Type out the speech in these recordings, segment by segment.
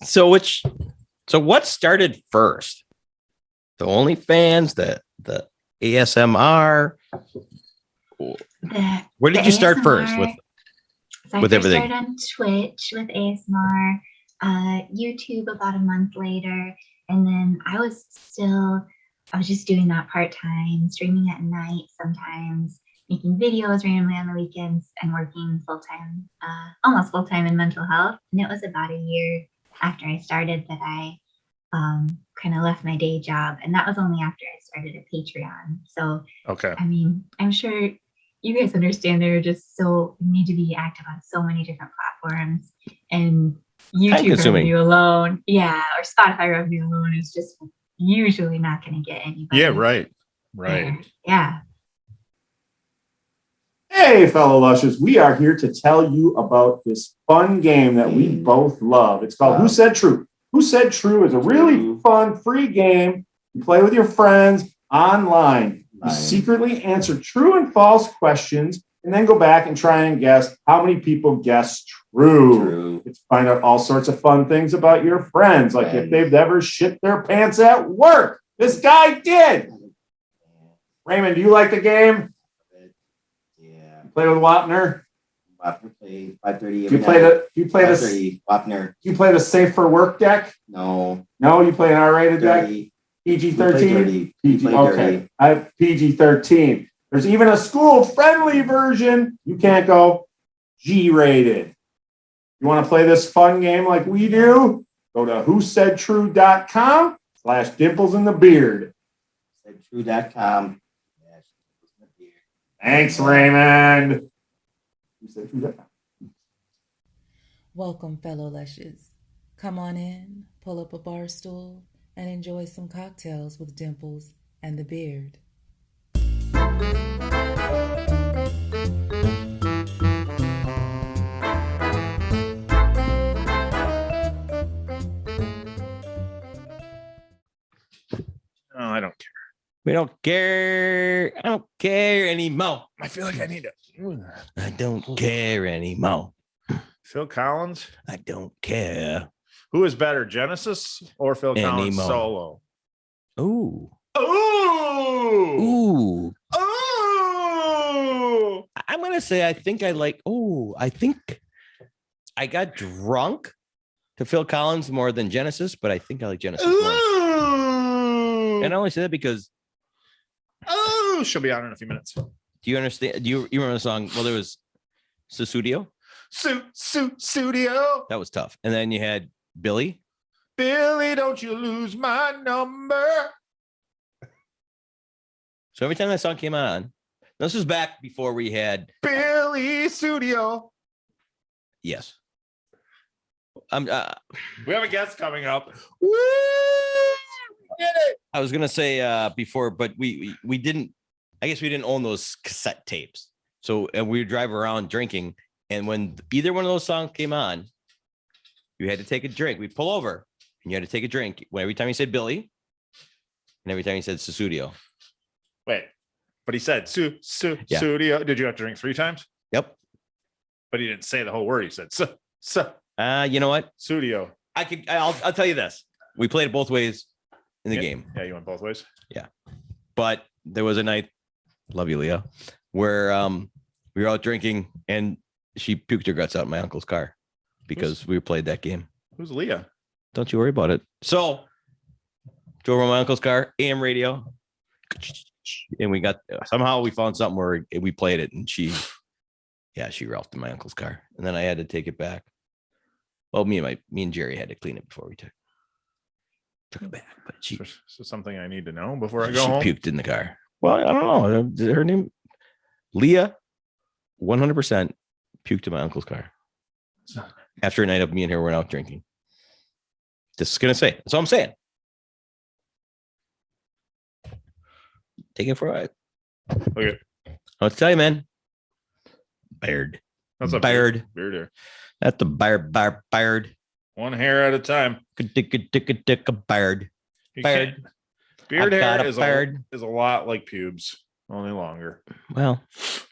So what started first? The OnlyFans, the ASMR. Where did you start first with everything? I started on Twitch with ASMR, YouTube about a month later, and then I was just doing that part-time, streaming at night sometimes, making videos randomly on the weekends, and working full-time, almost full-time in mental health. And it was about a year after I started that I kind of left my day job, and that was only after I started a Patreon. So, okay. I mean, I'm sure you guys understand there are just you need to be active on so many different platforms, and YouTube revenue alone, or Spotify revenue alone is just usually not going to get anybody. Yeah, right. Yeah. Hey, fellow Lushes, we are here to tell you about this fun game that we both love. It's called Who Said True? Who Said True is a really fun, free game. You play with your friends online. You secretly answer true and false questions and then go back and try and guess how many people guess true. It's find out all sorts of fun things about your friends, like if they've ever shit their pants at work. This guy did. Raymond, do you like the game? Yeah. Play with Wapner? Wapner play 5:30. You play the safe for work deck? No. No, you play an R-rated deck? PG-13? PG, okay. I have PG-13. There's even a school-friendly version. You can't go G-rated. You want to play this fun game like we do? Go to whosaidtrue.com/dimples in the beard. Saidtrue.com. Thanks, Raymond. Welcome, fellow Lushes. Come on in, pull up a bar stool, and enjoy some cocktails with Dimples and the Beard. Oh, I don't care. We don't care. I don't care anymore. I feel like I need to. I don't care anymore. Phil Collins? I don't care. Who is better, Genesis or Phil Collins solo? Ooh. Ooh. Ooh. Ooh. I'm going to say I think I got drunk to Phil Collins more than Genesis, but I think I like Genesis more. And I only say that because she'll be out in a few minutes. Do you understand? Do you remember the song? Well, there was Studio. Studio. That was tough. And then you had Billy. Billy, don't you lose my number. So every time that song came on, this was back before we had Billy Studio. Yes. We have a guest coming up. Woo! Get it. I was gonna say before, but we didn't. I guess we didn't own those cassette tapes. So and we would drive around drinking, and when either one of those songs came on, you had to take a drink. We'd pull over, and you had to take a drink. Every time he said Billy, and every time he said Studio. Wait, but he said Studio. Did you have to drink 3 times? Yep. But he didn't say the whole word. He said you know what? Studio. I'll tell you this. We played it both ways in the game. Yeah, you went both ways. Yeah. But there was a night, love you, Leah, where we were out drinking and she puked her guts out in my uncle's car because we played that game. Who's Leah? Don't you worry about it. So drove around my uncle's car, AM radio, and we found something where we played it, and she ralphed in my uncle's car, and then I had to take it back. Well, me and Jerry had to clean it before we took it back. But so something I need to know before I go home. She puked in the car. Well, I don't know. Her name, Leah, 100% puked in my uncle's car. After a night of me and her went out drinking. Just gonna say. That's all I'm saying. Take it for a ride. Okay. I'll tell you, man. Beard. That's a beard. Beard here. That's the beard. One hair at a time. Dick a beard. Beard. Beard hair is a lot like pubes, only longer. Well,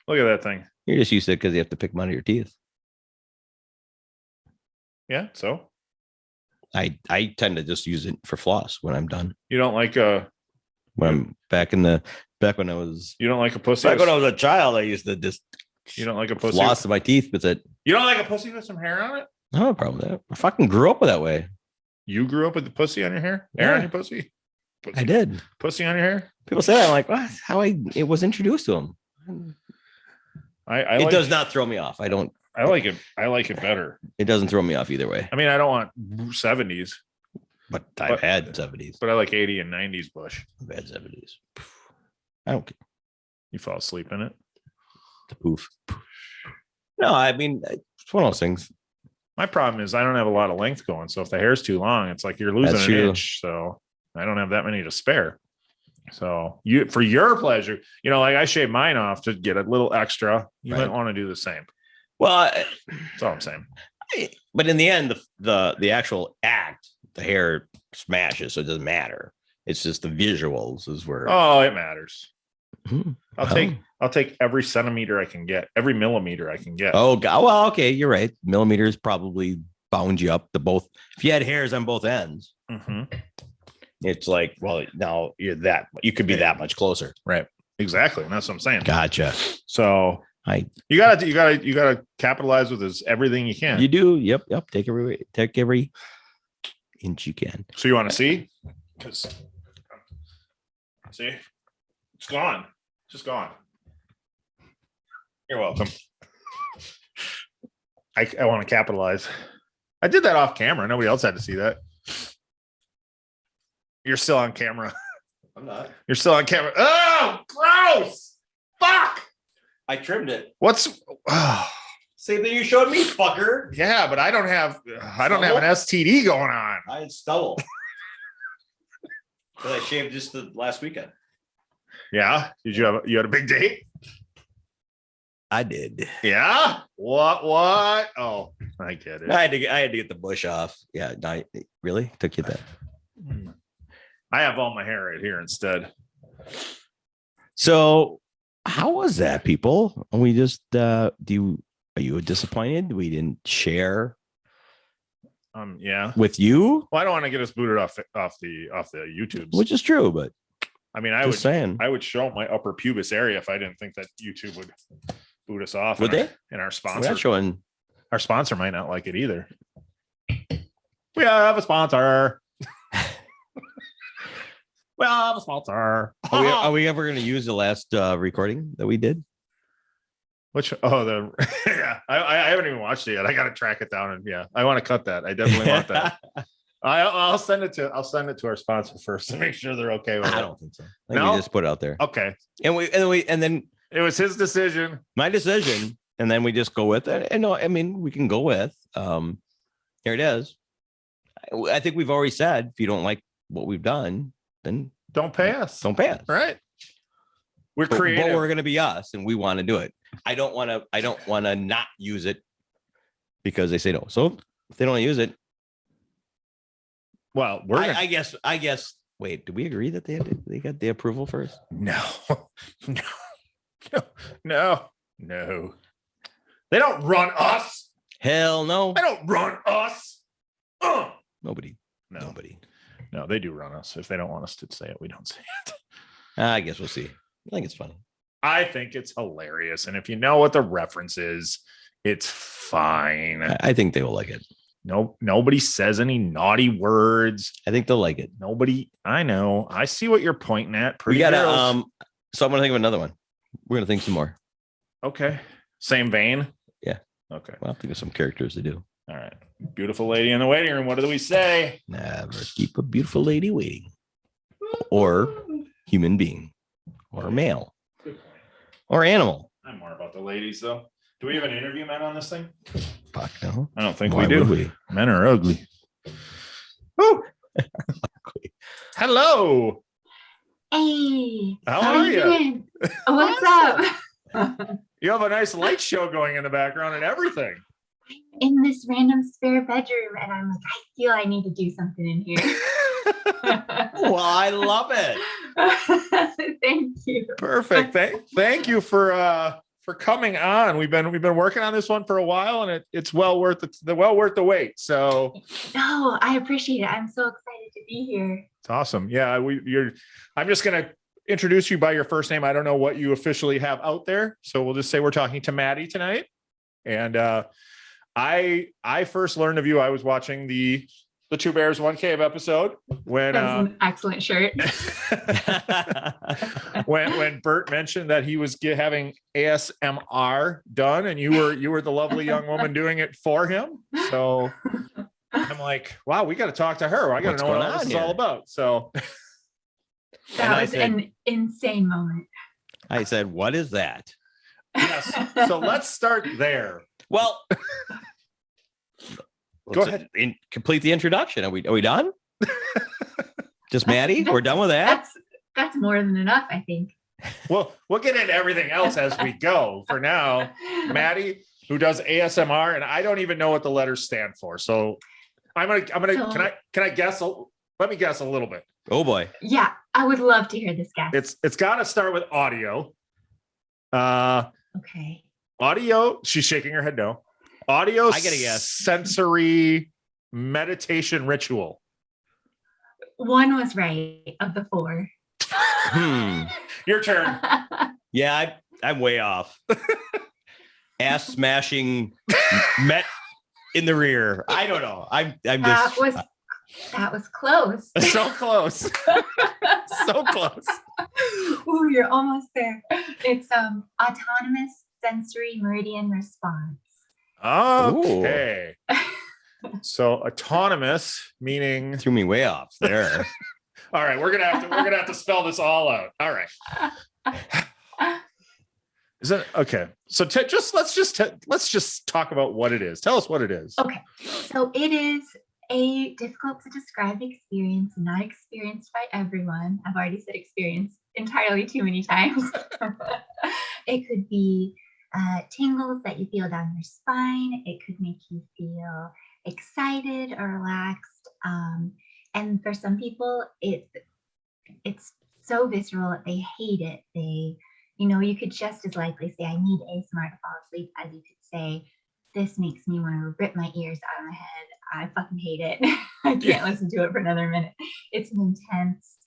look at that thing. You're just used to it because you have to pick them out of your teeth. Yeah, so? I tend to just use it for floss when I'm done. You don't like When I'm back when I was you don't like a pussy. back when I was a child, I used to just You don't like a pussy. floss my teeth with it. You don't like a pussy with some hair on it? No problem with that. I fucking grew up with that way. You grew up with the pussy on your hair? Hair on Yeah. your pussy? I did. Pussy on your hair? People say that. I'm like, what? How it was introduced to them. I It like, does not throw me off. I like it. I like it better. It doesn't throw me off either way. I mean, I don't want 70s, But I've had 70s. but I like 80 and 90s bush. I've had 70s. I don't care. You fall asleep in it. The poof. No, I mean, it's one of those things. My problem is I don't have a lot of length going. So if the hair's too long, it's like you're losing That's an true. inch. So I don't have that many to spare. So for your pleasure, like I shave mine off to get a little extra. You Right. might want to do the same. Well, That's all I'm saying. but in the end, the actual act, the hair smashes, so it doesn't matter. It's just the visuals is where. Oh, it matters. Hmm. I'll take every centimeter I can get, every millimeter I can get. Oh, God. Well, okay, you're right. Millimeters probably bound you up to both. If you had hairs on both ends, Mhm. it's like, well, now you could be that much closer. Right. Exactly. And that's what I'm saying. Gotcha. So you gotta capitalize with everything you can. You do. Yep. Take every inch you can. So you want to see? Because see, it's gone. It's just gone. You're welcome. I want to capitalize. I did that off camera. Nobody else had to see that. You're still on camera. I'm not. You're still on camera. Oh, gross! Fuck! I trimmed it. What's? Oh, Same thing you showed me, fucker. yeah, but I don't have an STD going on. I had stubble. But I shaved just the last weekend. Yeah. Did you had a big date? I did. Yeah. What? Oh, I get it. I had to get the bush off. Yeah. Really? Took you that. I have all my hair right here instead. So how was that, people? We just are you disappointed we didn't share Yeah. with you? Well, I don't want to get us booted off the YouTubes. Which is true, but I mean, I would show my upper pubis area if I didn't think that YouTube would boot us off. Would they? And our We're sponsor, not showing. our sponsor might not like it either. We have a sponsor. We have a sponsor. Are we ever going to use the last recording that we did? Which yeah, I haven't even watched it yet. I got to track it down, and yeah, I want to cut that. I definitely want that. I'll send it to our sponsor first to make sure they're okay with it. I don't think so. I think No? we just put it out there, Okay, and then it was his decision. my decision, and then we just go with it. And no, I mean we can go with. Here it is. I think we've already said if you don't like what we've done, then Don't pay us. don't pay us. Right. We're But creative. we're going to be us, and we want to do it. I don't want to not use it because they say no. So if they don't use it, Well, we're gonna, I guess. Wait, did we agree that they got the approval first? no, no. They don't run us. Hell no. They don't run us. Nobody. No, Nobody. no, they do run us. If they don't want us to say it, we don't say it. I guess we'll see. I think it's funny. I think it's hilarious, and if you know what the reference is, it's fine. I think they will like it. No, nobody says any naughty words. I think they'll like it. Nobody. I know. I see what you're pointing at. We Pretty got girls. to so I'm gonna think of another one. We're gonna think some more. Okay. Same vein. Yeah. Okay. Well, I'll think of some characters to do. All right. Beautiful lady in the waiting room. What do we say? Never keep a beautiful lady waiting. Or human being. Or male. Good point. Or animal. I'm more about the ladies, though. Do we have an interview man on this thing? Fuck no. I don't think Why we do. would we? Men are ugly. Woo! Hello. Hey, How are you? doing? What's up? You have a nice light show going in the background and everything. In this random spare bedroom, and I'm like, I feel I need to do something in here. Well, I love it. Thank you. Perfect. Thank you for for coming on. We've been working on this one for a while, and it's well worth the wait. So No, I appreciate it. I'm so excited to be here. it's awesome. Yeah, I'm just gonna introduce you by your first name. I don't know what you officially have out there, so we'll just say we're talking to Maddie tonight. And I first learned of you. I was watching the Two Bears One Cave episode when That was an excellent shirt. when Bert mentioned that he was having ASMR done, and you were the lovely young woman doing it for him. So I'm like, wow, we got to talk to her. I got to know what this is all about. So That was an insane moment. I said, what is that? yes. So let's start there. Well, Go ahead. Complete the introduction. Are we done? Just Maddie? We're done with that? That's more than enough, I think. Well, we'll get into everything else as we go. For now, Maddie, who does ASMR, and I don't even know what the letters stand for. So I'm gonna can I guess? Let me guess a little bit. Oh boy. Yeah, I would love to hear this guess. It's got to start with audio. Okay. Audio. She's shaking her head no. Audio. I gotta guess. Sensory meditation ritual. One was right of the four. Your turn. Yeah, I'm way off. Ass smashing met in the rear. I don't know. I'm just That was close. So close. So close. Ooh, you're almost there. It's autonomous sensory meridian response. Okay. So autonomous meaning threw me way off there. all right, we're gonna have to spell this all out. All right. Is that okay? So let's just talk about what it is. Tell us what it is. Okay. So it is a difficult to describe experience, not experienced by everyone. I've already said experience entirely too many times. It could be tingles that you feel down your spine. It could make you feel excited or relaxed. And for some people, it's so visceral that they hate it. You could just as likely say, I need ASMR to fall asleep, as you could say, this makes me want to rip my ears out of my head. I fucking hate it. I can't listen to it for another minute. It's an intense,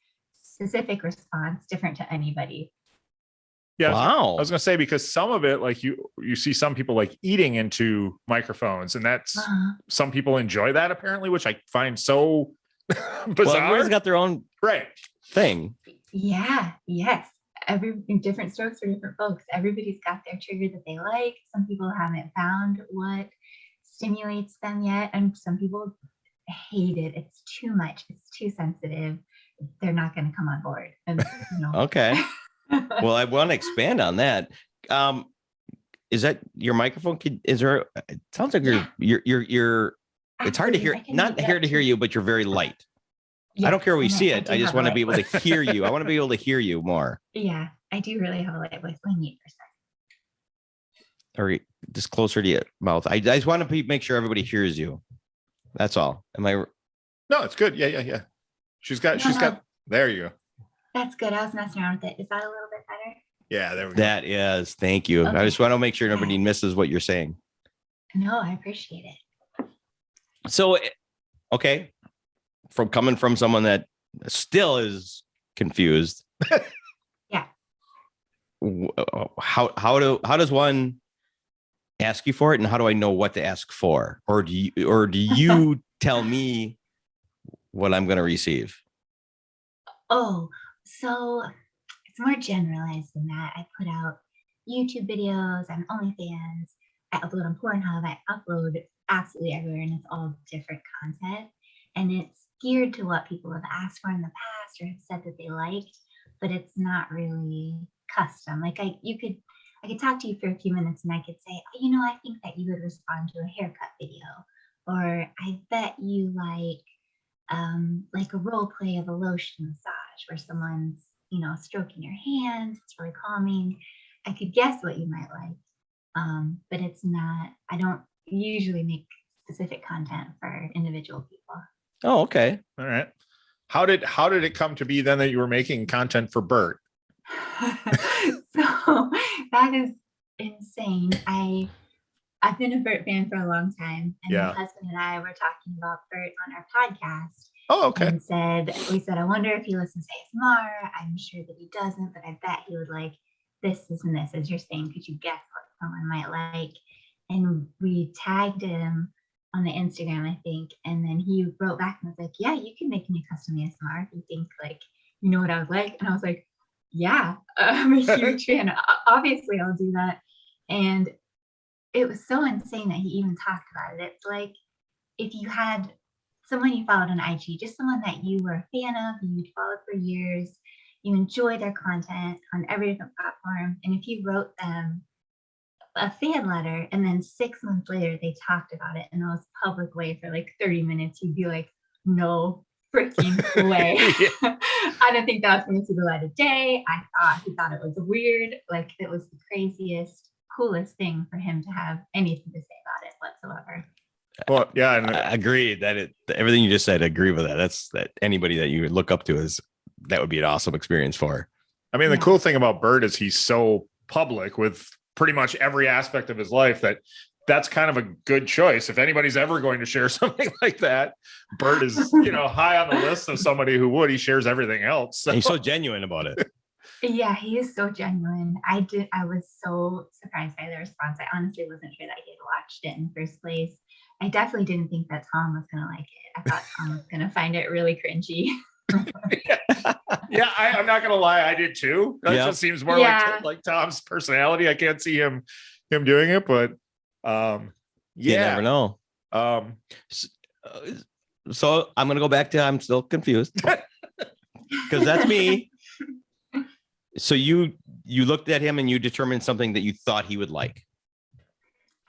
specific response, different to anybody. Yeah. Wow. I was gonna say, because some of it, like you see some people like eating into microphones, and that's some people enjoy that apparently, which I find so bizarre. Well, everyone's got their own right thing. Yeah, yes. Different strokes for different folks. Everybody's got their trigger that they like. Some people haven't found what stimulates them yet, and some people hate it. It's too much. It's too sensitive. They're not going to come on board. And, Okay. Well, I want to expand on that. Is that your microphone? Is there? It sounds like you're. It's hard to hear. Not hard to hear you, but you're very light. Yeah, I don't care where we see I it. do I just have want a to be light able to hear you. I want to be able to hear you more. Yeah, I do really have a light voice. Let me Or just closer to your mouth. I just want to make sure everybody hears you. That's all. Am I? No, it's good. Yeah. She's got. There you go. That's good. I was messing around with it. Is that a little bit better? Yeah, there we go. That is. Thank you. Okay. I just want to make sure nobody misses what you're saying. No, I appreciate it. So, okay, from coming from someone that still is confused. Yeah. How does one ask you for it, and how do I know what to ask for, or do you tell me what I'm going to receive? Oh, so it's more generalized than that. I put out YouTube videos on OnlyFans. I upload on Pornhub. I upload absolutely everywhere, and it's all different content. And it's geared to what people have asked for in the past or have said that they liked, but it's not really custom. Like I could talk to you for a few minutes and I could say, I think that you would respond to a haircut video, or I bet you like a role play of a lotion massage where someone's, stroking your hands. It's really calming. I could guess what you might like, but it's not. I don't usually make specific content for individual people. Oh, okay. All right. How did it come to be then that you were making content for Bert? So that is insane. I've been a Bert fan for a long time, and Yeah. my husband and I were talking about Bert on our podcast. Oh, okay. And we said, I wonder if he listens to ASMR. I'm sure that he doesn't, but I bet he would like this and this, as you're saying. Could you guess what someone might like? And we tagged him on the Instagram, I think. And then he wrote back and was like, yeah, you can make me a custom ASMR if you think like, you know what I would like. And I was like, yeah, I'm a huge fan. Obviously I'll do that. And it was so insane that he even talked about it. It's like if you had someone you followed on IG, just someone that you were a fan of, you'd followed for years, you enjoy their content on every different platform. And if you wrote them a fan letter and then 6 months later they talked about it in the most public way for like 30 minutes, you'd be like, no freaking way. I don't think that was going to see the light of day. I thought he thought it was weird. Like it was the craziest, coolest thing for him to have anything to say about it whatsoever. Well, yeah, and I agree that everything you just said, I agree with that. That's that anybody that you would look up to that would be an awesome experience for. I mean, the cool thing about Bert is he's so public with pretty much every aspect of his life that's kind of a good choice. If anybody's ever going to share something like that, Bert is, high on the list of somebody who would. He shares everything else. So. And he's so genuine about it. Yeah, he is so genuine. I was so surprised by the response. I honestly wasn't sure that he had watched it in the first place. I definitely didn't think that Tom was going to like it. I thought Tom was going to find it really cringy. Yeah, I'm not gonna lie, I did too. That just seems more like Tom's personality. I can't see him doing it, but you never know. So I'm gonna go back to I'm still confused because that's me. So you looked at him and you determined something that you thought he would like.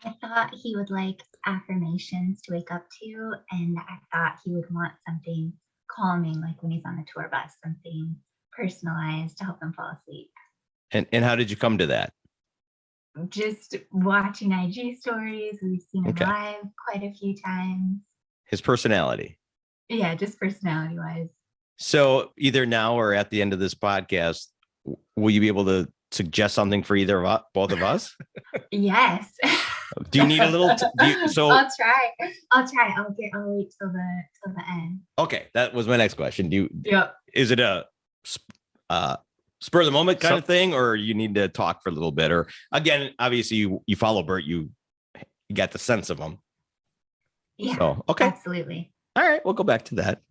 I thought he would like affirmations to wake up to, and I thought he would want something calming, like when he's on the tour bus, something personalized to help him fall asleep. And how did you come to that? Just watching IG stories. We've seen him live quite a few times. His personality. Yeah, just personality wise. So either now or at the end of this podcast, will you be able to suggest something for either of both of us? Yes. Do you need a little? So I'll try. I'll wait till the end. Okay, that was my next question. Yep. Is it a spur of the moment kind of thing, or you need to talk for a little bit? Or again, obviously you follow Bert, you got the sense of him. Yeah. So okay, absolutely. All right, we'll go back to that.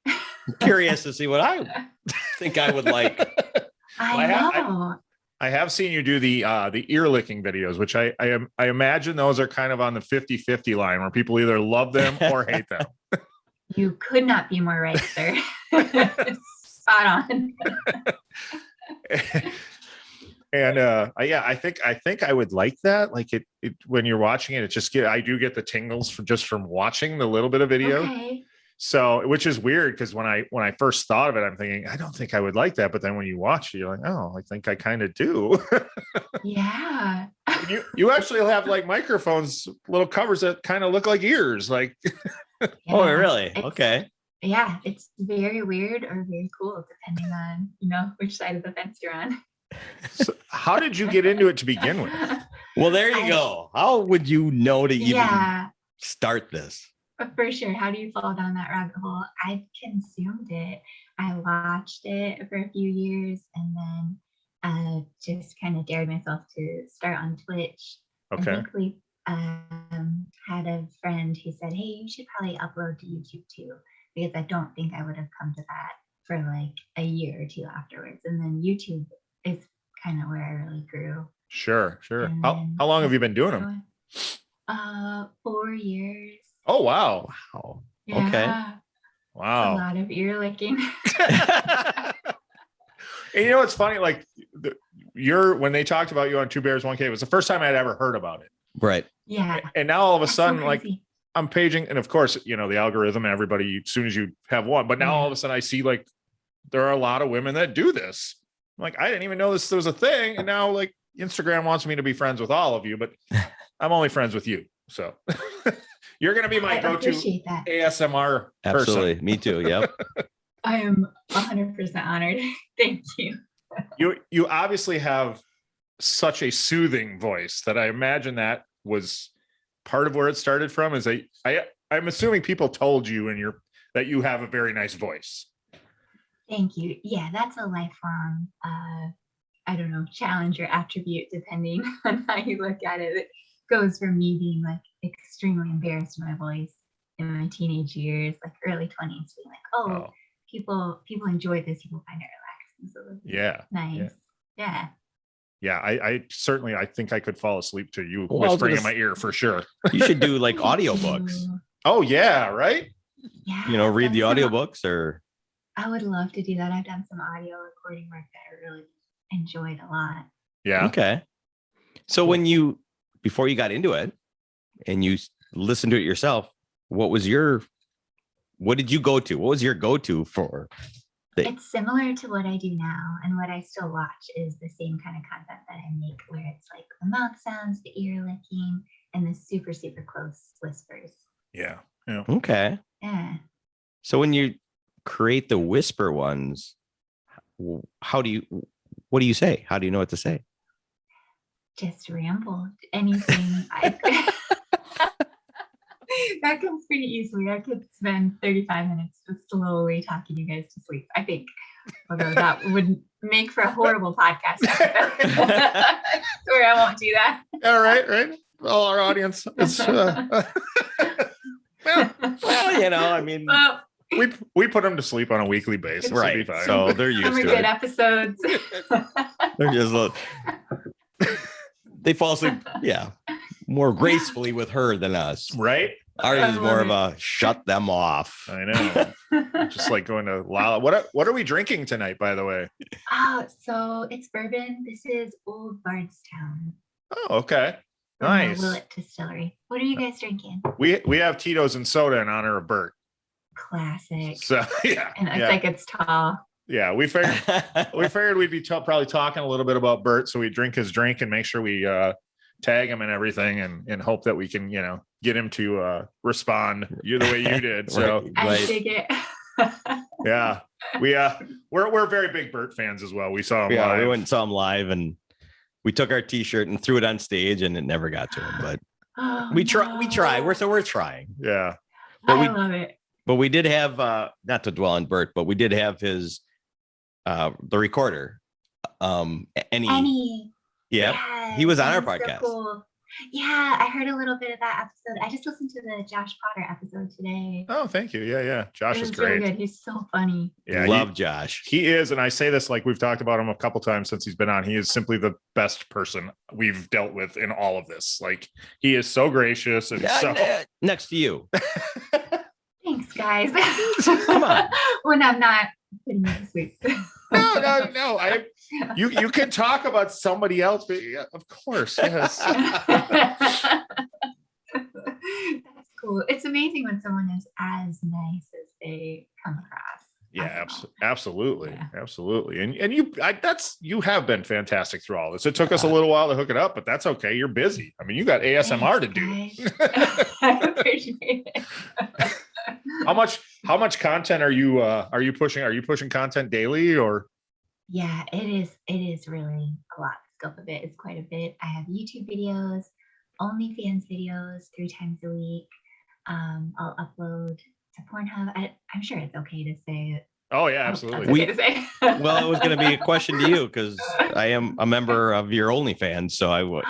I'm curious to see what I think I would like. I know. I have seen you do the ear licking videos, which I imagine those are kind of on the 50-50 line where people either love them or hate them. You could not be more right, sir. Spot on. And I think I would like that. Like it when you're watching it, I do get the tingles from watching the little bit of video. Okay. So, which is weird because when I first thought of it, I'm thinking, I don't think I would like that. But then when you watch it, you're like, oh, I think I kind of do. Yeah. You actually have like microphones, little covers that kind of look like ears. Like, Yeah, oh, really? Okay. Yeah, it's very weird or very cool, depending on, which side of the fence you're on. So how did you get into it to begin with? Well, there you go. How would you know to even start this? For sure. How do you fall down that rabbit hole? I consumed it. I watched it for a few years and then just kind of dared myself to start on Twitch. Okay. I think we had a friend who said, hey, you should probably upload to YouTube too, because I don't think I would have come to that for like a year or two afterwards. And then YouTube is kind of where I really grew. Sure. How long have you been doing them? 4 years. Oh, wow. Yeah. Okay. Wow. A lot of ear licking. And you know what's funny? Like when they talked about you on Two Bears 1K, it was the first time I'd ever heard about it. Right. Yeah. And now all of a sudden, so like I'm paging, and of course, the algorithm and everybody, as soon as you have one, but now all of a sudden I see like there are a lot of women that do this. I'm like, I didn't even know this was a thing. And now like Instagram wants me to be friends with all of you, but I'm only friends with you. So you're going to be my go-to ASMR Absolutely. person. Me too. Yep. I am 100% honored. Thank you. You obviously have such a soothing voice that I imagine that was part of where it started from. Is I'm assuming people told you that you have a very nice voice. Thank you. Yeah, that's a lifelong, I don't know, challenge or attribute, depending on how you look at it. It goes from me being like extremely embarrassed in my voice in my teenage years, like early 20s, being like, oh, people enjoy this, people find it relaxing. So Yeah. nice. Yeah. Yeah, I certainly, I think I could fall asleep to you Well, I was whispering gonna in my ear for sure. You should do like audiobooks. Oh yeah, right? Yeah. Read the I've done audiobooks or I would love to do that. I've done some audio recording work that I really enjoyed a lot. Yeah. okay. So before you got into it and you listened to it yourself, what did you go to? What was your go-to for? It's similar to what I do now, and what I still watch is the same kind of content that I make, where it's like the mouth sounds, the ear licking, and the super, super close whispers. Yeah. Yeah. Okay. Yeah. So when you create the whisper ones, what do you say? How do you know what to say? Just ramble. Anything. That comes pretty easily. I could spend 35 minutes just slowly talking you guys to sleep, I think. Although that would make for a horrible podcast episode. Where I won't do that. All right. All our audience is Well, I mean, Well, we put them to sleep on a weekly basis. It'll be right. fine. So they're used some are to good it. episodes. They're just they fall asleep, more gracefully with her than us. Right? Ours I is more of love a shut them off. I know. Just like going to Lala. What are we drinking tonight, by the way? Oh, so it's bourbon. This is Old Bardstown. Oh, okay. From the Nice. Willet Distillery. What are you guys drinking? We have Tito's and soda in honor of Bert. Classic. So yeah. And it's Yeah. like it's tall. Yeah, we figured we'd be probably talking a little bit about Bert, so we drink his drink and make sure we tag him and everything, and hope that we can get him to respond the way you did. So I dig it. yeah, we're very big Bert fans as well. We saw him Yeah, live. we went and saw him live, and we took our T-shirt and threw it on stage, and it never got to him. But Oh, we try. We no. try. We're trying. Yeah, But I we- love it. But we did have not to dwell on Bert, but we did have his the recorder. Annie. Yeah, he was on our Annie's so podcast. cool. Yeah, I heard a little bit of that episode. I just listened to the Josh Potter episode today. oh, thank you. Yeah, Josh It is was really great. good. He's so funny. Yeah, Love Josh. he is, and I say this like we've talked about him a couple times since he's been on. He is simply the best person we've dealt with in all of this. Like, he is so gracious and so Next to you. Thanks, guys. Come on. When I'm not putting you to sleep. no. You can talk about somebody else, but yeah, of course, yes. That's cool. It's amazing when someone is as nice as they come across. Yeah, I don't know. absolutely, Yeah. absolutely. And you have been fantastic through all this. It took us a little while to hook it up, but that's okay. You're busy. I mean, you got ASMR to do. Thanks, guys. I appreciate it. How much content are you pushing? Are you pushing content daily or? Yeah, it is really a lot. The scope of it is quite a bit. I have YouTube videos, OnlyFans videos 3 times a week. I'll upload to Pornhub. I'm sure it's okay to say it. Oh yeah, I hope that's absolutely. okay to say. Well, it was going to be a question to you because I am a member of your OnlyFans, so I would,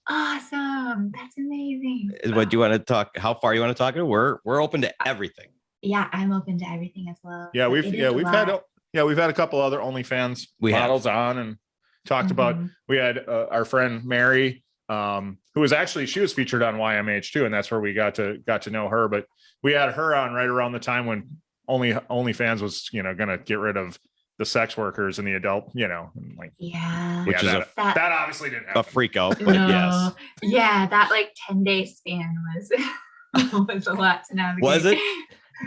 Awesome. That's amazing. what do you want to talk? How far you want to talk? We're open to everything. Yeah, I'm open to everything as well. Yeah, but we've it is a lot. had a couple other OnlyFans We have. models on and talked about. Mhm. We had our friend Mary, who was actually, she was featured on YMH too, and that's where we got to know her. But we had her on right around the time when OnlyFans was going to get rid of the sex workers and the adult, and like Yeah. Which is that obviously didn't happen. a freak out, but No. yes. Yeah, that like 10-day span was was a lot to navigate. Was it?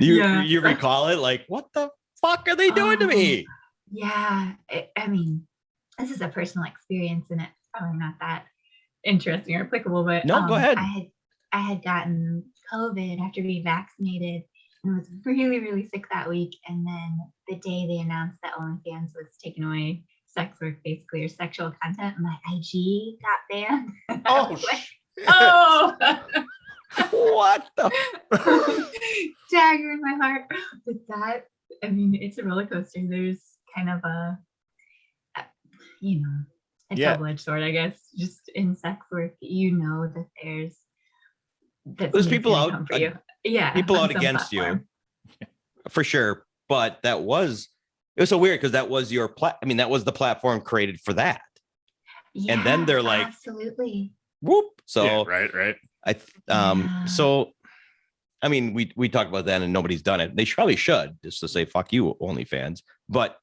You Yeah. you recall it? Like, what the fuck are they doing to me? Yeah, I mean, this is a personal experience, and it's probably not that interesting or applicable. But No, go ahead. I had gotten COVID after being vaccinated, and was really, really sick that week. And then the day they announced that OnlyFans was taken away, sex work basically or sexual content. My IG got banned. Oh, Like, shit. oh, What the? dagger in my heart. But that, I mean, it's a roller coaster. There's kind of a a Yeah. double-edged sword, I guess. Just in sex work, that There's somebody's people gonna out- come for you. Yeah, people on out some against you. platform. For sure. But it was so weird because that was that was the platform created for that. And then they're like, absolutely. Whoop. So Yeah, right. Yeah. so I mean, we talked about that and nobody's done it. They probably should, just to say fuck you, OnlyFans. But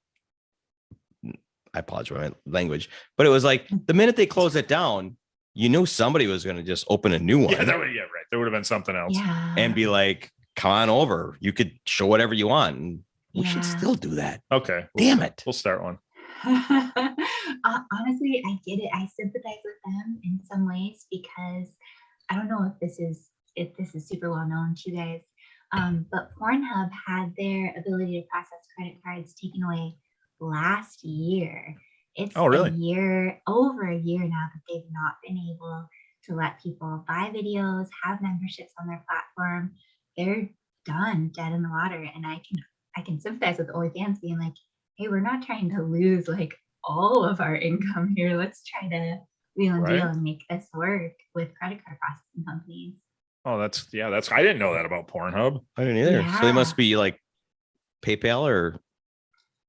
I apologize for my language. But it was like the minute they closed it down, you knew somebody was going to just open a new one. Yeah, right. There would have been something else. Yeah. And be like, come on over. You could show whatever you want. And we should Yeah. still do that. Okay. Damn it. We'll start one. Honestly, I get it. I sympathize with them in some ways because I don't know if this is super well known to you guys. But Pornhub had their ability to process credit cards taken away last year. It's really? over a year now that they've not been able to let people buy videos, have memberships on their platform. They're done, dead in the water. And I can sympathize with OnlyFans being like, hey, we're not trying to lose like all of our income here. Let's try to wheel and deal and make this work with credit card processing companies. Oh, that's I didn't know that about Pornhub. I didn't either. Yeah. So they must be like PayPal or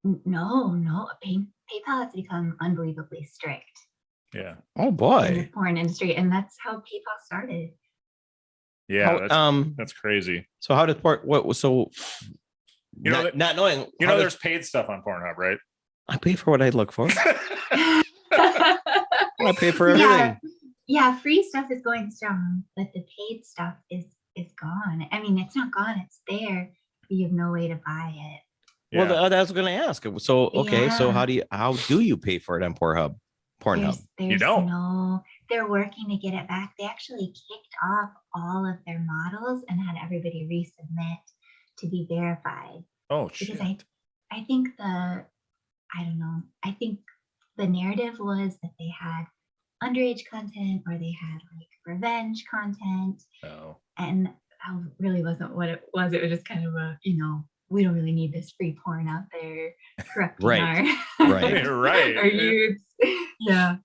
No. PayPal has become unbelievably strict Yeah. oh in the boy. porn industry, and that's how PayPal started. Yeah. How, That's crazy. so how did so You know not knowing there's paid stuff on Pornhub, right? I pay for what I look for. I pay for everything. Yeah, free stuff is going strong, but the paid stuff is gone. I mean, it's not gone; it's there, but you have no way to buy it. Yeah. Well, that's what I was going to ask. So okay, so Yeah. how do you pay for it on Pornhub? There's don't. they're working to get it back. They actually kicked off all of their models and had everybody resubmit to be verified. Oh Because shit. I think I think the narrative was that they had underage content or they had like revenge content, Oh. and that really wasn't what it was. It was just kind of a, we don't really need this free porn out there corrupting Right. our Right. Right. our youths. Yeah.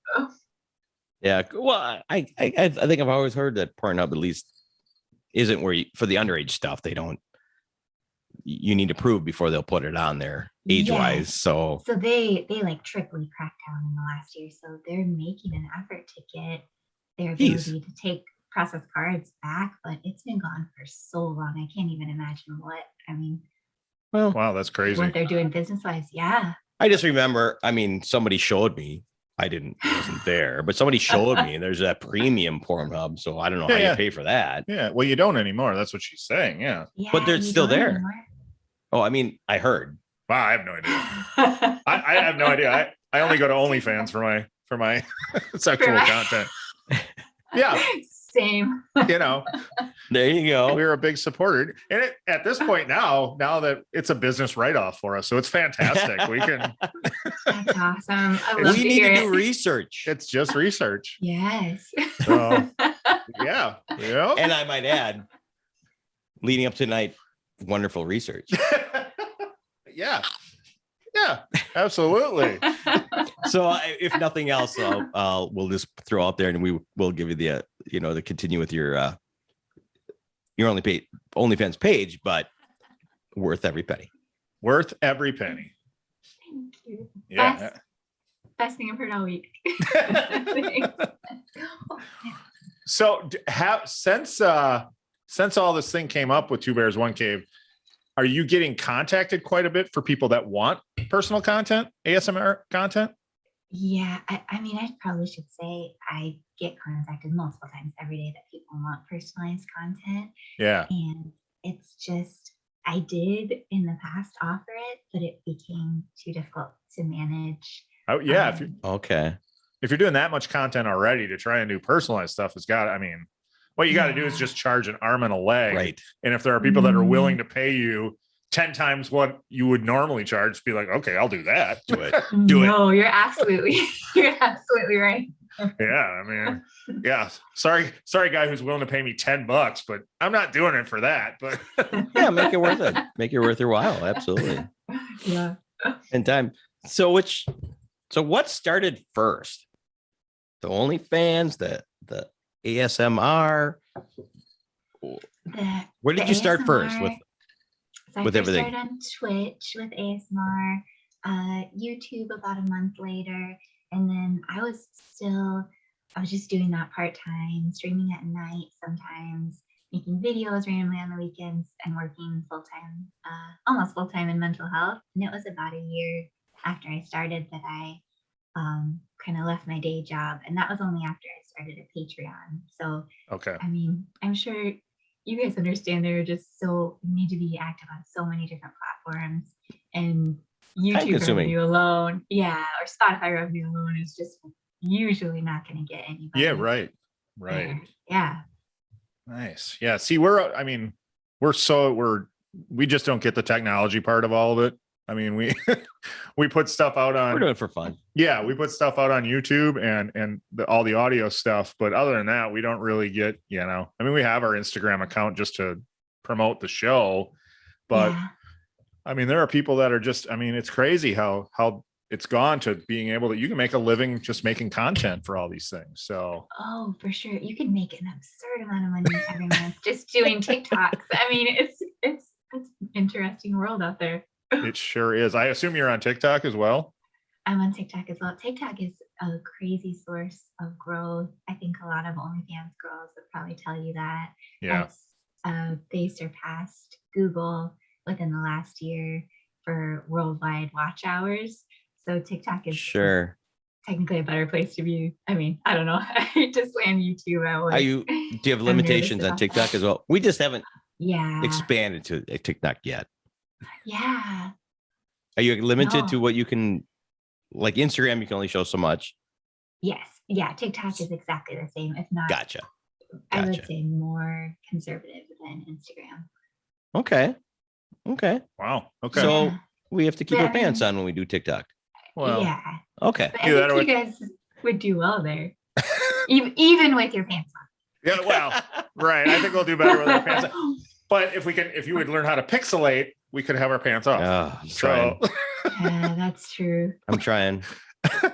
Yeah. Well, I think I've always heard that Pornhub at least isn't where for the underage stuff you need to prove before they'll put it on there age wise. Yes. So they like triply cracked down in the last year. So they're making an effort to get their ability to take process cards back, but it's been gone for so long. I can't even imagine well, Wow, that's crazy. what they're doing business wise. Yeah. I just remember, somebody showed me. I wasn't there, but somebody showed me there's a premium Pornhub. So I don't know how you pay for that. Yeah. Well, you don't anymore. That's what she's saying. Yeah. Yeah. But they're you still don't there. anymore. Oh, I heard. Wow, I have no idea. I have no idea. I only go to OnlyFans for my sexual content. Yeah. Same. There you go. We're a big supporter. And at this point now that it's a business write-off for us. So it's fantastic. We can That's awesome. I love We to need hear to do it. research. it's just research. Yes. So yeah. Yeah. And I might add, leading up to tonight, wonderful research. Yeah. Yeah, absolutely. So if nothing else, we'll just throw out there and we will give you the, to continue with your OnlyFans page, but worth every penny. Worth every penny. Thank you. Yeah. Best thing I've heard all week. So since all this thing came up with Two Bears, One Cave, are you getting contacted quite a bit for people that want personal content, ASMR content? Yeah, I probably should say I get contacted multiple times every day that people want personalized content. Yeah. And it's just, I did in the past offer it, but it became too difficult to manage. Oh yeah. Okay. If you're doing that much content already to try and do personalized stuff, what you got to do is just charge an arm and a leg. Right. And if there are people that are willing to pay you 10 times what you would normally charge, be like, okay, I'll do that. Do it. Do it. No, you're absolutely right. Yeah, I mean, yeah. Sorry, guy who's willing to pay me $10, but I'm not doing it for that. But Yeah, make it worth it. Make it worth your while. Absolutely. Yeah. And time. So what started first? The OnlyFans, the ASMR. Where did you start first with? So I with first everything? started on Twitch with ASMR, YouTube about a month later, and then I was just doing that part-time, streaming at night sometimes, making videos randomly on the weekends, and working full-time, almost full-time in mental health. And it was about a year after I started that I kind of left my day job, and that was only after I started a Patreon. So okay. I mean, I'm sure you guys understand you need to be active on so many different platforms, and YouTube Time-consuming. revenue alone, or Spotify revenue alone is just usually not going to get anybody. Yeah, right. there. Yeah. Nice. Yeah. See, we just don't get the technology part of all of it. I mean, we put stuff out We're on, doing it for fun. yeah, we put stuff out on YouTube and all the audio stuff. But other than that, we don't really get, I mean, we have our Instagram account just to promote the show. But Yeah. I mean, there are people that are just, I mean, it's crazy how it's gone to being able you can make a living just making content for all these things. So, Oh, for sure. You could make an absurd amount of money every month just doing TikToks. I mean, it's an interesting world out there. it sure is. I assume you're on TikTok as well. I'm on TikTok as well. TikTok is a crazy source of growth. I think a lot of OnlyFans girls would probably tell you that. Yeah. They surpassed Google within the last year for worldwide watch hours. So TikTok is Sure. technically a better place to be. I mean, I don't know. I just land YouTube. Do you have limitations on TikTok as well? We just haven't Yeah. expanded to TikTok yet. Yeah. Are you limited No. to what you can, like Instagram, you can only show so much? Yes. Yeah. TikTok is exactly the same, if not, Gotcha. I would Gotcha. say more conservative than Instagram. Okay. Wow. Okay. So Yeah. we have to keep But our I pants mean- on when we do TikTok. Well, Yeah. Okay. But Either I think you guys would do well there. Even with your pants yeah. Well, right. I think we'll do better with our pants on. on. But if you would learn how to pixelate, we could have our pants off. I'm trying. So Yeah, that's true. I'm trying.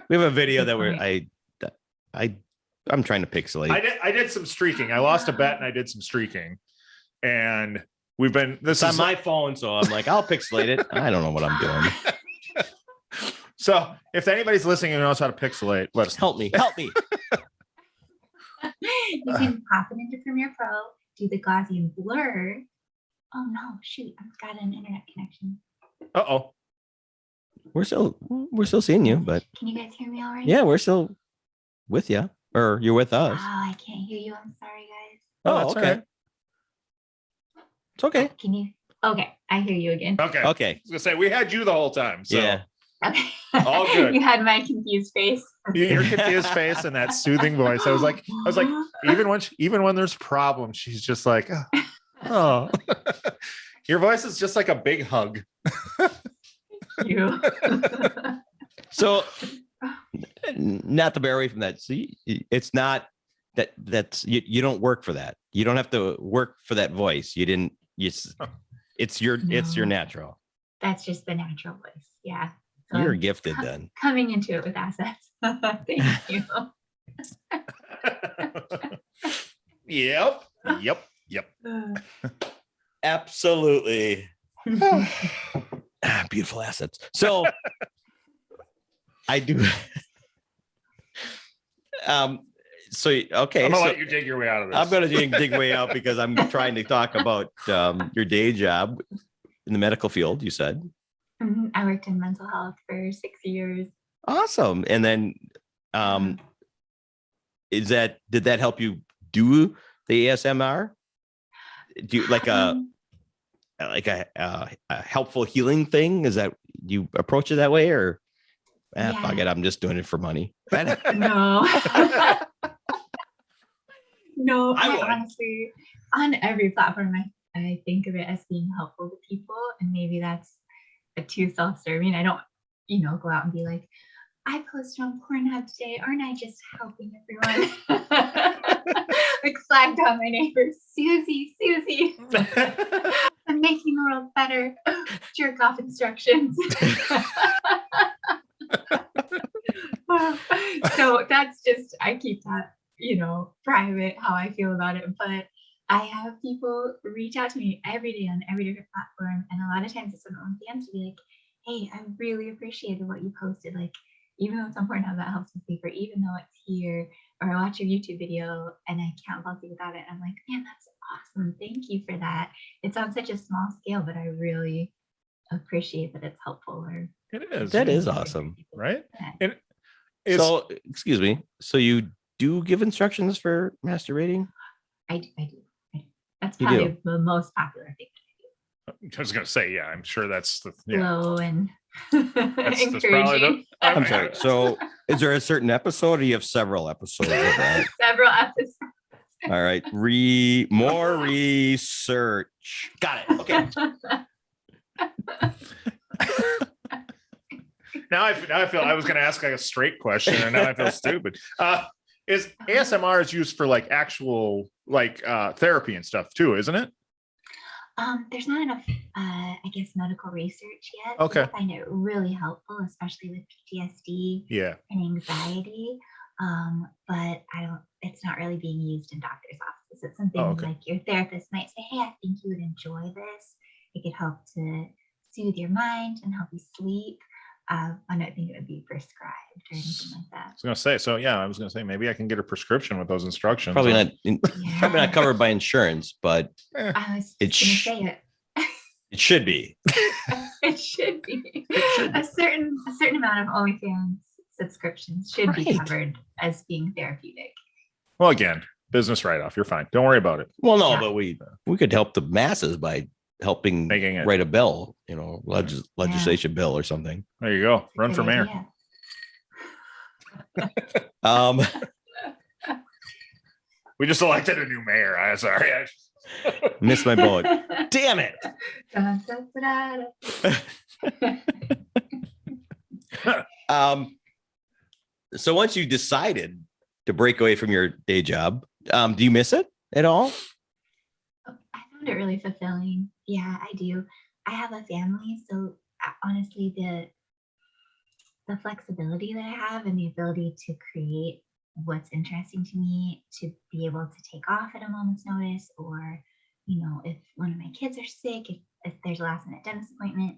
We have a video that Good I'm trying to pixelate. I did some streaking. I lost a bet and I did some streaking. And we've been It's on my phone, so I'm like, I'll pixelate it. I don't know what I'm doing. so if anybody's listening and knows how to pixelate, let us know. Help me. Help me. You can pop it into Premiere Pro, do the Gaussian blur. Oh no, shoot, I've got an internet connection. Uh-oh. We're still seeing you, but Can you guys hear me all right? yeah, we're still with you, or you're with Oh, us. I can't hear you. I'm sorry, guys. Oh, that's okay. all right. It's okay. Can you? Okay, I hear you again. Okay. I Okay. was gonna say we had you the whole time. So Yeah. Okay. All good. You had my confused face. your confused face and that soothing voice. I was like, even when there's problems, she's just like, oh. Your voice is just like a big hug. You. So, not to bear away from that. See, it's not that's you don't work for that. You don't have to work for that voice. You didn't. It's your No. natural. That's just the natural voice. Yeah. So You're I'm gifted then. coming into it with assets. Thank you. Yep. Absolutely. Beautiful assets. So I do. So okay. I'm gonna So let you dig your way out of this. I'm gonna dig way out because I'm trying to talk about your day job in the medical field. You said Mhm. I worked in mental health for 6 years. awesome, and then did that help you do the ASMR? Do you like a helpful healing thing? Is that you approach it that way, or fuck it, I'm just doing it for money? No. No, I would. honestly, on every platform I think of it as being helpful to people, and maybe that's a too self-serving. I don't, go out and be like, I posted on Pornhub today. Aren't I just helping everyone? Like flag down my neighbors. Susie. I'm making the world better. Jerk off instructions. So that's just, I keep that, private, how I feel about it. But I have people reach out to me every day on every different platform. And a lot of times it's on OnlyFans to be like, hey, I really appreciated what you posted. Like, even though it's on Pornhub, that helps me sleep, or even though it's here, or I watch a YouTube video and I can't fall asleep without it. I'm like, man, that's awesome. Thank you for that. It's on such a small scale, but I really appreciate that it's helpful. Or It is. That is awesome. Right? Yeah. And it's, So, excuse me. So you do give instructions for masturbating? I do. That's You probably do? the most popular thing. I was going to say, yeah, I'm sure that's the, yeah. Slow and That's probably encouraging. I'm sorry. So is there a certain episode or do you have several episodes of that? Several episodes. All right. More research. Got it. Okay. Now I feel I was going to ask like a straight question, and now I feel stupid. Is ASMR is used for like actual like therapy and stuff too, isn't it? There's not enough, I guess, medical research yet. Okay. I find it really helpful, especially with PTSD Yeah. and anxiety. But it's not really being used in doctors' offices. It's something okay. like your therapist might say, hey, I think you would enjoy this. It could help to soothe your mind and help you sleep. I don't think it would be prescribed or anything like that. I was going to say, so yeah, I was going to say maybe I can get a prescription with those instructions. Probably not. Yeah. Probably not covered by insurance, but I was It just going to say it. it should be. It should be. should be. A certain amount of OnlyFans subscriptions should be Right. covered as being therapeutic. Well, again, business write-off. You're fine. Don't worry about it. Well, no, Yeah. but we could help the masses by helping Making it. write a bill, legislation bill or something. There you go. Run for Good mayor. idea. Um, We just elected a new mayor. I'm sorry. missed my boat. Damn it. Dun, dun, dun, dun. So once you decided to break away from your day job, do you miss it at all? I found it really fulfilling. Yeah, I do. I have a family, so honestly, the flexibility that I have and the ability to create what's interesting to me, to be able to take off at a moment's notice, or if one of my kids are sick, if there's a last minute dentist appointment,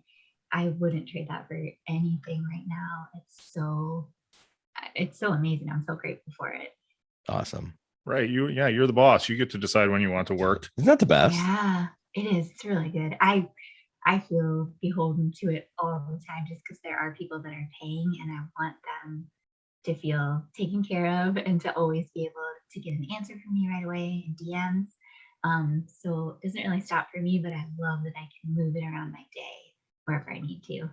I wouldn't trade that for anything right now. It's so amazing. I'm so grateful for it. Awesome. Right. You're the boss. You get to decide when you want to work. Isn't that the best? Yeah, it is. It's really good. I feel beholden to it all the time just because there are people that are paying, and I want them to feel taken care of and to always be able to get an answer from me right away in DMs. So it doesn't really stop for me, but I love that I can move it around my day wherever I need to.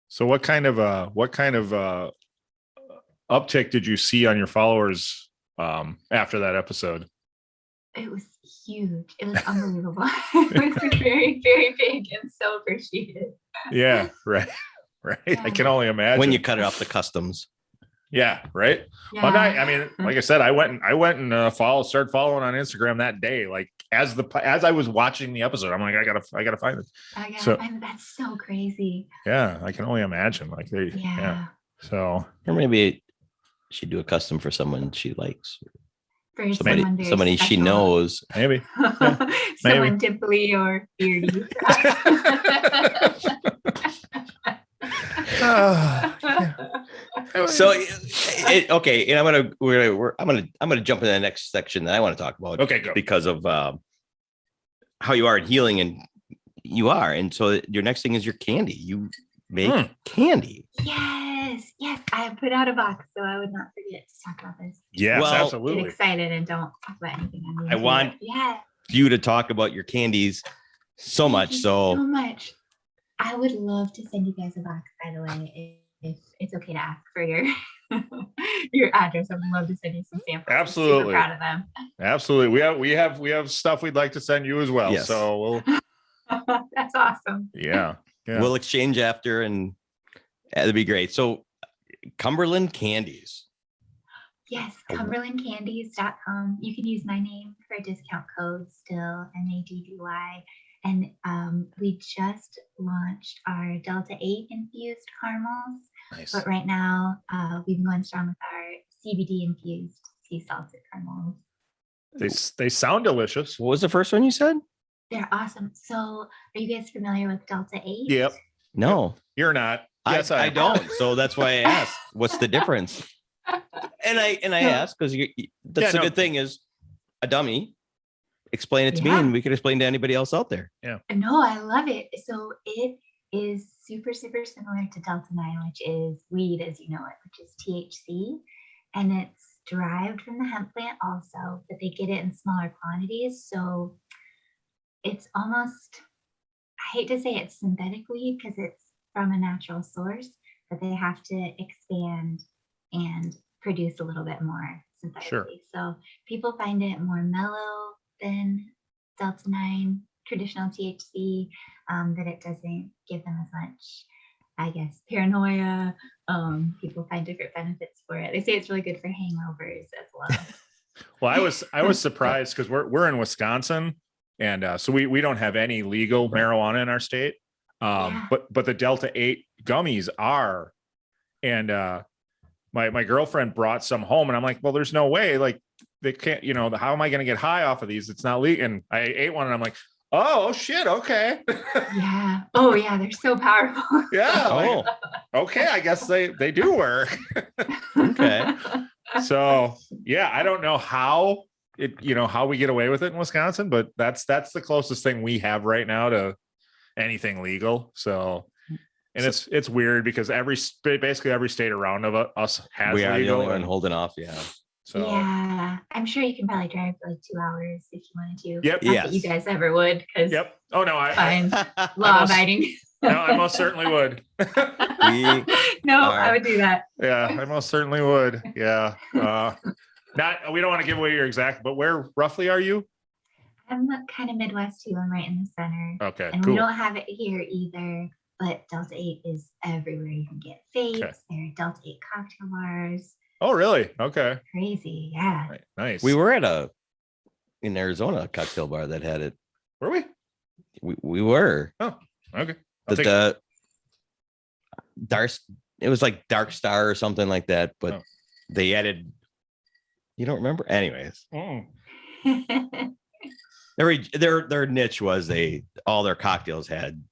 So what kind of uptick did you see on your followers after that episode? It was huge. It was unbelievable. It was very, very big and so appreciated. Yeah, right. Right. I can only imagine. When you cut it off the customs. Yeah, right. Yeah. Well, I mean, like I said, I went and started following on Instagram that day. Like as I was watching the episode, I'm like, I gotta find this. That's so crazy. Yeah, I can only imagine. Like Yeah. So Or maybe she'd do a custom for someone she likes. For Somebody very she special. knows. maybe. Someone dimply or beardy. So okay, and I'm gonna jump into the next section that I want to talk about. Okay, go. Because of how you are in healing, and you are, and so your next thing is your candy. You make candy. Yes. I put out a box, so I would not forget to talk about this. Yes, Well, Get absolutely. excited and don't talk about anything. I want Yeah. you to talk about your candies so much. Thank you So much. I would love to send you guys a box, by the way. if it's okay to ask for your your address. I would love to send you some samples. I'm Absolutely. super proud of them. Absolutely. We have stuff we'd like to send you as well. Yes. So That's awesome. yeah. We'll exchange after, and that'd be great. So Cumberland Candies. Yes, CumberlandCandies.com. You can use my name for a discount code still, Maddy. And we just launched our Delta-8 infused caramels. Nice. But right now, we've been going strong with our CBD infused sea salted caramels. They sound delicious. What was the first one you said? They're awesome. So are you guys familiar with Delta-8? Yep. No, You're not. Yes, I am. don't. So that's why I asked, what's the difference? And I asked because that's the good thing is a dummy. Explain it to me, and we can explain to anybody else out there. Yeah. No, I love it. So it is super, super similar to Delta-9, which is weed as you know it, which is THC. And it's derived from the hemp plant also, but they get it in smaller quantities. So it's almost, I hate to say it's synthetic weed because it's from a natural source, but they have to expand and produce a little bit more synthetically. Sure. So people find it more mellow than Delta-9 traditional THC, that it doesn't give them as much, I guess, paranoia. People find different benefits for it. They say it's really good for hangovers as well. Well, I was surprised because we're in Wisconsin, and so we don't have any legal marijuana in our state. But the Delta-8 gummies are, and my girlfriend brought some home, and I'm like, well, there's no way, like they can't, how am I going to get high off of these? It's not legal. And I ate one, and I'm like, oh shit, okay. Yeah. Oh yeah, they're so powerful. Yeah. Oh, Okay, I guess they do work. okay. So yeah, I don't know how how we get away with it in Wisconsin, but that's the closest thing we have right now to anything legal. So, and it's weird because basically every state around of us has We are the legal only one and holding off. Yeah. so Yeah, I'm sure you can probably drive for like 2 hours if you wanted to. Yep. Not that you guys ever would, because yep. Oh no, fine, law abiding. no, I most certainly would. No, I would do that. Yeah, I most certainly would. Yeah. We don't want to give away your exact, but where roughly are you? I'm kind of Midwest too. I'm right in the center. Okay, And cool. we don't have it here either, but Delta-8 is everywhere. You can get vapes. Okay. There are Delta-8 cocktail bars. Oh, really? Okay. Crazy. Yeah. Right. Nice. We were at in Arizona, a cocktail bar that had it. Were we? We were. Oh, okay. The dark, it was like Dark Star or something like that, but they added, you don't remember? Anyways, their niche was all their cocktails had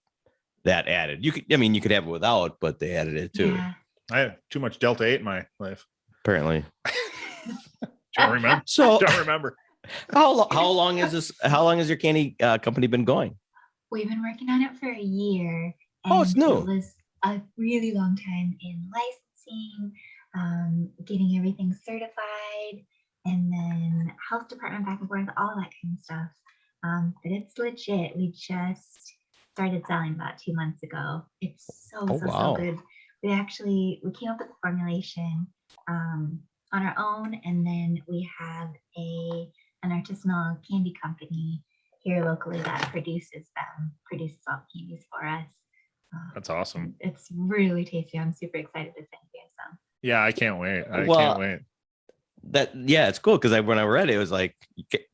that added. You could have it without, but they added it too. Yeah. I have too much Delta-8 in my life. Apparently. Don't remember. So Don't remember. how long is this? How long has your candy company been going? We've been working on it for a year. Oh, it's new. It was a really long time in licensing, getting everything certified, and then health department back and forth, all that kind of stuff. But it's legit. We just started selling about 2 months ago. It's so wow. good. We came up with the formulation on our own, and then we have an artisanal candy company here locally that produces all the candies for us. That's awesome. It's really tasty. I'm super excited to send you guys some. Yeah, I can't wait. I can't wait. It's cool because when I read it, it was like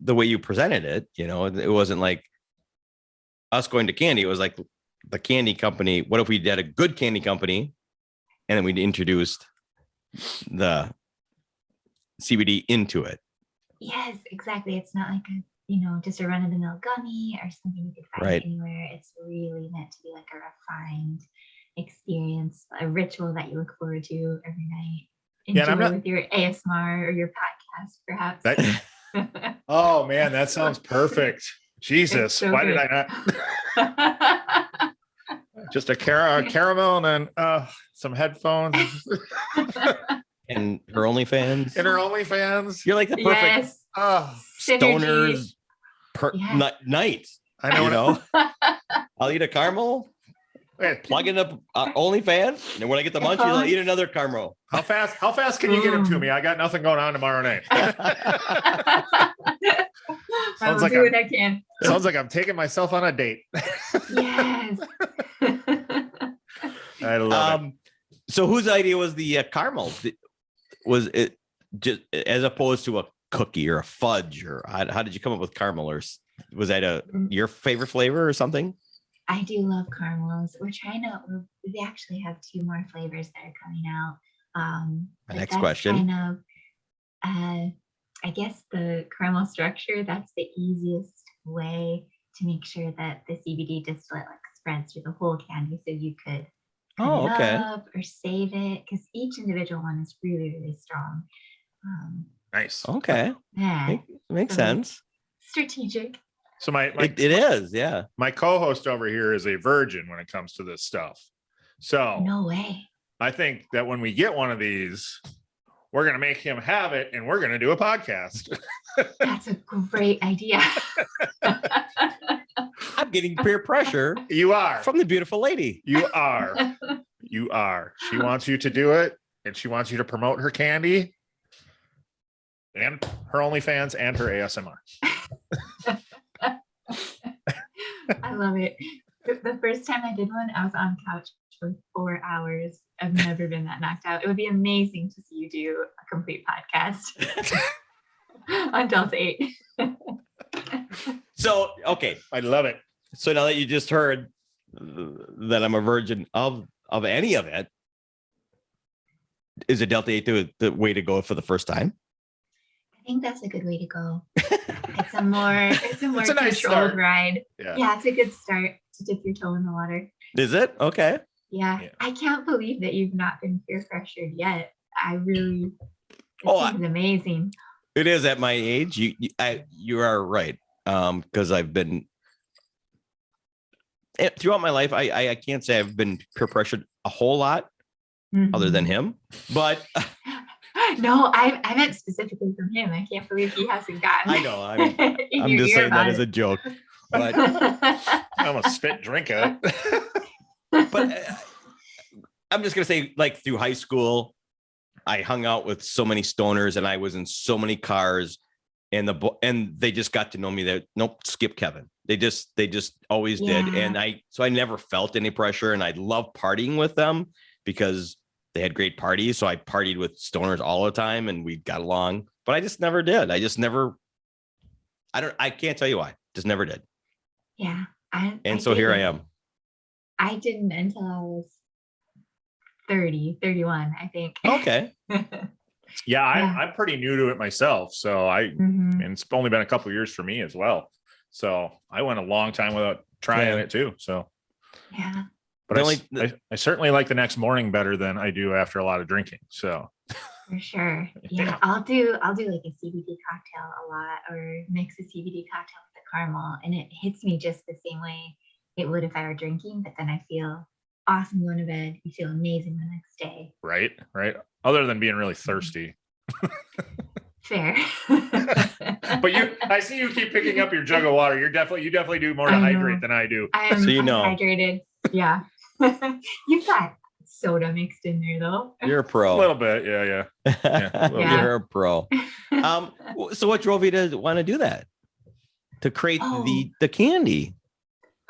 the way you presented it. It wasn't like us going to candy. It was like the candy company. What if we did a good candy company, and then we'd introduced the CBD into it? Yes, exactly. It's not like just a run-of-the-mill gummy or something you could find anywhere. It's really meant to be like a refined experience, a ritual that you look forward to every night. Enjoy with your ASMR or your podcast, perhaps. Oh man, that sounds perfect. Jesus, so why good. did I not? Just a caramel and then some headphones. And her OnlyFans. And her OnlyFans. You're like the perfect stoners night. I know. I'll eat a caramel. Plugging up OnlyFans, and when I get the munchies, I'll eat another caramel. How fast can you get them to me? I got nothing going on tomorrow night. I will Sounds like do what I can. Sounds like I'm taking myself on a date. Yes. I love it. So whose idea was the caramel? Was it just as opposed to a cookie or a fudge, or how did you come up with caramel, or was that your favorite flavor or something? I do love caramels. We actually have 2 more flavors that are coming out. My but next that's question. Kind of, I guess the caramel structure, that's the easiest way to make sure that the CBD distillate like spreads through the whole candy. So you could cut it Okay. up or save it, because each individual one is really, really strong. Nice. Okay. Yeah, Makes So- sense. strategic. So It is, yeah. my co-host over here is a virgin when it comes to this stuff. So No way. I think that when we get one of these, we're going to make him have it and we're going to do a podcast. That's a great idea. I'm getting peer pressure You are. from the beautiful lady. You are. You are. She wants you to do it, and she wants you to promote her candy and her OnlyFans and her ASMR. I love it. The first time I did one, I was on couch for 4 hours. I've never been that knocked out. It would be amazing to see you do a complete podcast on Delta-8. So, okay. I love it. So now that you just heard that I'm a virgin of any of it, is a Delta-8 the way to go for the first time? I think that's a good way to go. It's a more It's a nice controlled start. ride. Yeah. Yeah, it's a good start to dip your toe in the water. Is it? Okay. Yeah. Yeah. I can't believe that you've not been peer pressured yet. This Oh, is amazing. It is at my age. You are right. Because I've been throughout my life, I can't say I've been peer pressured a whole lot other than Mhm. him. But No, I meant specifically from him. I can't believe he hasn't gotten. I know I'm in I'm your just ear saying that about as a it. joke. But I almost spit drink out. I'm just gonna say, like, through high school, I hung out with so many stoners, and I was in so many cars, and they just got to know me. That nope, skip Kevin. They just always did, Yeah. and I never felt any pressure, and I loved partying with them because they had great parties. So I partied with stoners all the time, and we got along. But I just never did. I can't tell you why. Just never did. Yeah. So here I am. I didn't until I was 31, I think. Okay. Yeah, Yeah. I'm pretty new to it myself. So Mhm. and it's only been a couple years for me as well. So I went a long time without trying Yeah. it too. So, Yeah. but I certainly like the next morning better than I do after a lot of drinking. So For sure. Yeah. Yeah. I'll do like a CBD cocktail a lot, or mix a CBD cocktail with the caramel, and it hits me just the same way it would if I were drinking, but then I feel awesome going to bed. You feel amazing the next day. right. Other than being really thirsty. Fair. But I see you keep picking up your jug of water. You definitely do more to I know. hydrate than I do. I'm So you know. hydrated. Yeah. You've got soda mixed in there though. You're a A pro. little bit. Yeah. a little bit. You're a pro. So what drove you to want to do that? To create the candy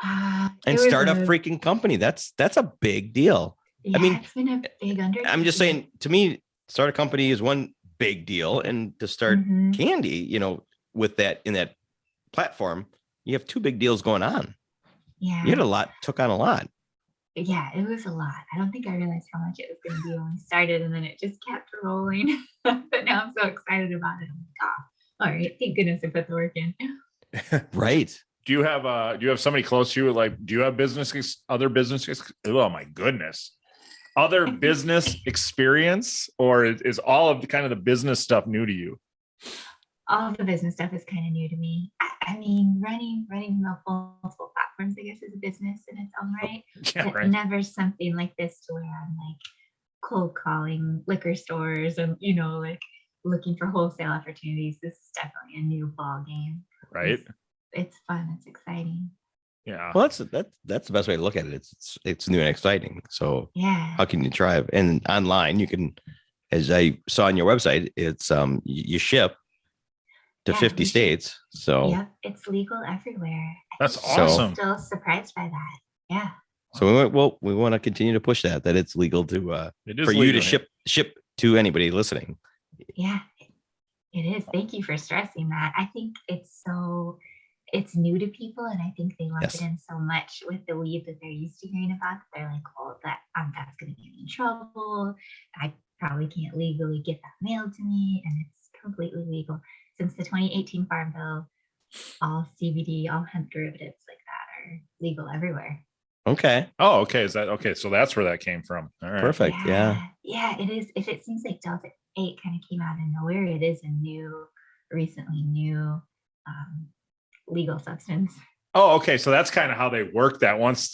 and It start a was freaking company. That's a big deal. Yeah, mean, it's been a big undertaking. I'm just saying, to me, start a company is one big deal, and to start Mhm. candy, with that in that platform, you have 2 big deals going on. Yeah. You had took on a lot. Yeah, it was a lot. I don't think I realized how much it was going to be when we started, and then it just kept rolling. But now I'm so excited about it. I'm like, all right, thank goodness I put the work in. Right. Do you have somebody close to you? Like, do you have other businesses? Oh my goodness. Other business experience, or is all of the kind of the business stuff new to you? All the business stuff is kind of new to me. I mean, running multiple platforms, I guess, is a business in its own right. Yeah, But right. never something like this to where I'm like cold calling liquor stores and, like looking for wholesale opportunities. This is definitely a new ball game. Right. It's fun. It's exciting. Yeah. Well, that's the best way to look at it. It's new and exciting. So Yeah. how can you try it? And online you can, as I saw on your website, it's you ship to Yeah, 50 we ship. states. So Yep, it's legal everywhere. That's So- awesome. I'm still surprised by that. Yeah. so we want to continue to push that it's legal to It is for you to legal here. ship to anybody listening. Yeah, it is. Thank you for stressing that. I think it's new to people, and I think they lump Yes. it in so much with the weed that they're used to hearing about. That they're like, oh, that's going to get me in trouble. I probably can't legally get that mailed to me, and it's completely legal. Since the 2018 Farm Bill, all CBD, all hemp derivatives like that are legal everywhere. Okay. Oh, okay. Is that okay? So that's where that came from. All right. Perfect. Yeah. Yeah, it is. If it seems like Delta-8 kind of came out of nowhere, it is recently new legal substance. Oh, okay. So that's kind of how they worked that once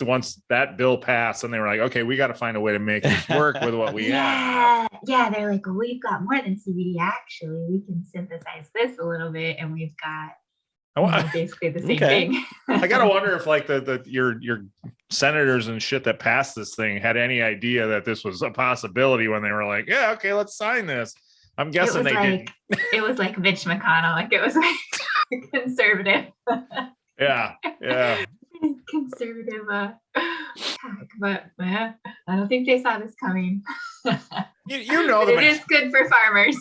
that bill passed, and they were like, okay, we got to find a way to make this work with what we have. Yeah, they're like, well, we've got more than CBD. Actually, we can synthesize this a little bit, and we've got basically the same Okay. thing. I gotta wonder if like your senators and shit that passed this thing had any idea that this was a possibility when they were like, yeah, okay, let's sign this. I'm guessing they did. It was like Mitch McConnell, like it was like conservative. Yeah. Conservative but I don't think they saw this coming. You know But it is good for farmers.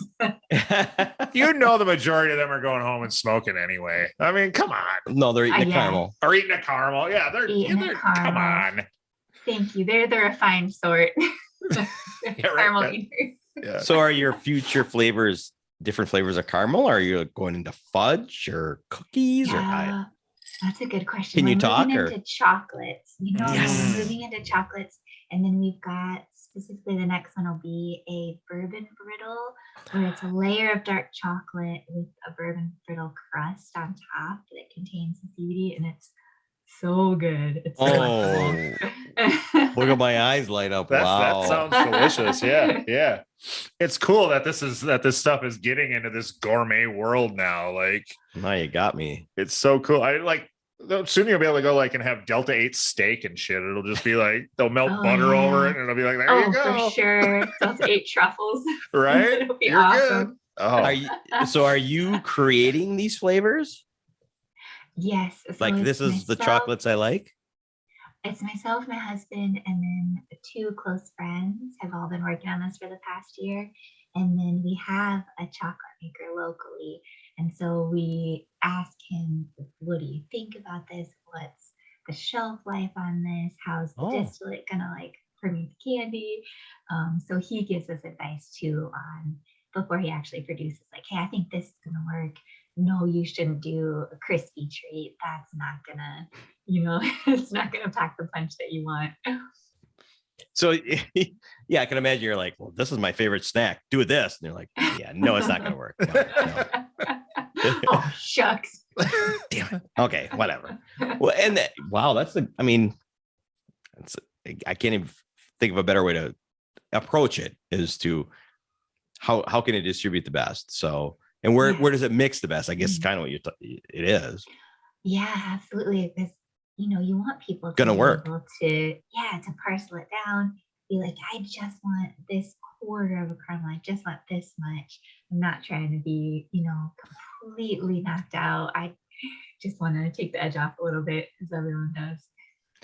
you know the majority of them are going home and smoking anyway. I mean, come on. No, they're eating the Yeah. caramel. Or eating a caramel. Yeah, Eating a they're come caramel. on. Thank you. They're the refined sort. right. Caramel That- eaters. Yeah. So are your future flavors different flavors of caramel? Or are you going into fudge or cookies or Yeah, that's a good question. Can you We're talk, moving or- into chocolates? Yes. We're moving into chocolates, and then we've got specifically the next one will be a bourbon brittle, where it's a layer of dark chocolate with a bourbon brittle crust on top that contains the CBD, and it's so good. It's so Oh, good. look at my eyes light up. That Wow. sounds delicious. Yeah. It's cool that this stuff is getting into this gourmet world now. Like, Now you got me. it's so cool. I like soon you'll be able to go like and have Delta-8 steak and shit. It'll just be like they'll melt Oh, butter over yeah. it, and it'll be like, there Oh, you go. for sure. Delta-8 truffles. Right? It'll be You're awesome. good. Oh, Are you creating these flavors? Yes. So Like it's this is the myself- chocolates I like? It's myself, my husband, and then two close friends have all been working on this for the past year. And then we have a chocolate maker locally. And so we ask him, what do you think about this? What's the shelf life on this? How's the Oh. distillate gonna like ferment the candy? So he gives us advice too on before he actually produces, like, hey, I think this is gonna work. No, you shouldn't do a crispy treat. That's not gonna, it's not gonna pack the punch that you want. So yeah, I can imagine you're like, well, this is my favorite snack. Do this. And you're like, yeah, no, it's not gonna work. No, no. Oh, shucks. Damn it. Okay, whatever. Well, and wow, I can't even think of a better way to approach it is to how can it distribute the best? So, and where does it mix the best? I guess it's kind of what it is. Yeah, absolutely. Because you want people to Gonna be work. able to parcel it down. Be like, I just want this quarter of a caramel. I just want this much. I'm not trying to be, completely knocked out. I just want to take the edge off a little bit, as everyone does.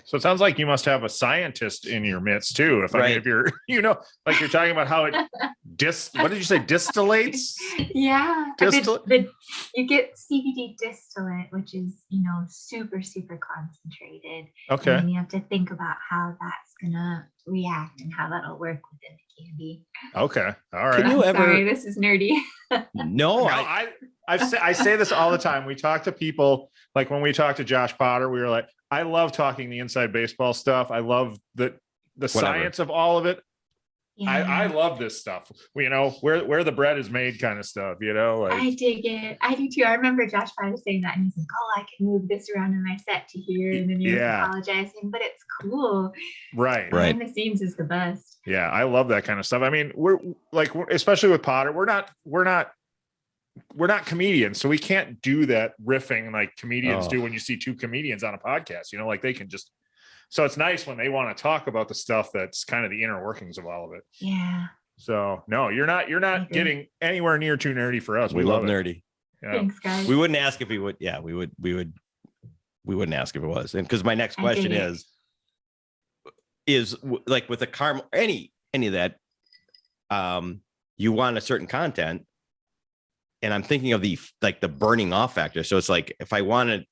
so it sounds like you must have a scientist in your midst too. I mean, Right. if you're, like you're talking about how it what did you say, distillates? Yeah. Distillate? You get CBD distillate, which is, super, super concentrated. Okay. And then you have to think about how that's going to react and how that'll work within the candy. Okay. All right. Can you ever? Sorry, this is nerdy. No, No, I say this all the time. We talk to people, like when we talked to Josh Potter, we were like, I love talking the inside baseball stuff. I love the science of all of it. I love this stuff. Where the bread is made kind of stuff, like I dig it. I do too. I remember Josh Potter saying that, and he's like, "Oh, I can move this around in my set to here," and then you're Yeah. apologizing, but it's cool. right. Right. Behind the scenes is the best. Yeah, I love that kind of stuff. I mean, we're especially with Potter, we're not we're not comedians, so we can't do that riffing like comedians Oh. do when you see two comedians on a podcast, you know, like they can just, so it's nice when they want to talk about the stuff that's kind of the inner workings of all of it. Yeah. So no, you're not agree. getting anywhere near too nerdy for us. We love it. nerdy. Yeah. Thanks, guys. We wouldn't ask if we would. Yeah, we wouldn't ask if it was. And because my next question Agreed. is like with the caramel, any of that, you want a certain content. And I'm thinking of the burning off factor. So it's like, if I want a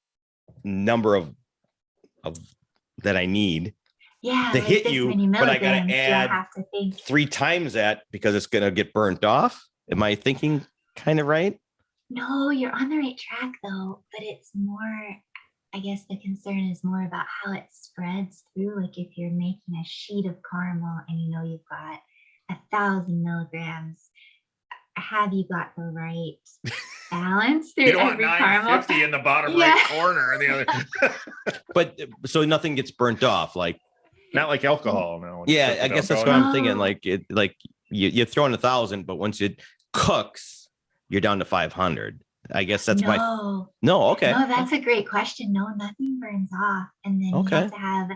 number of that I need Yeah. to like hit this you, many but I got milligrams, to you'll add have to think. 3 times that because it's going to get burnt off. Am I thinking kind of right? No, you're on the right track though, but it's more, I guess the concern is more about how it spreads through. Like if you're making a sheet of caramel and you know you've got 1,000 milligrams, have you got the right balance through You don't want every caramel? 950 in the bottom Yeah. right corner and the other. But so nothing gets burnt off. Like, Not like alcohol. No. When you yeah, cook I with guess that's what alcohol. I'm thinking. No. Like it, like you throw in 1,000, but once it cooks, you're down to 500. I guess that's my no. Okay. No, that's a great question. No, nothing burns off. And then you Okay. have to have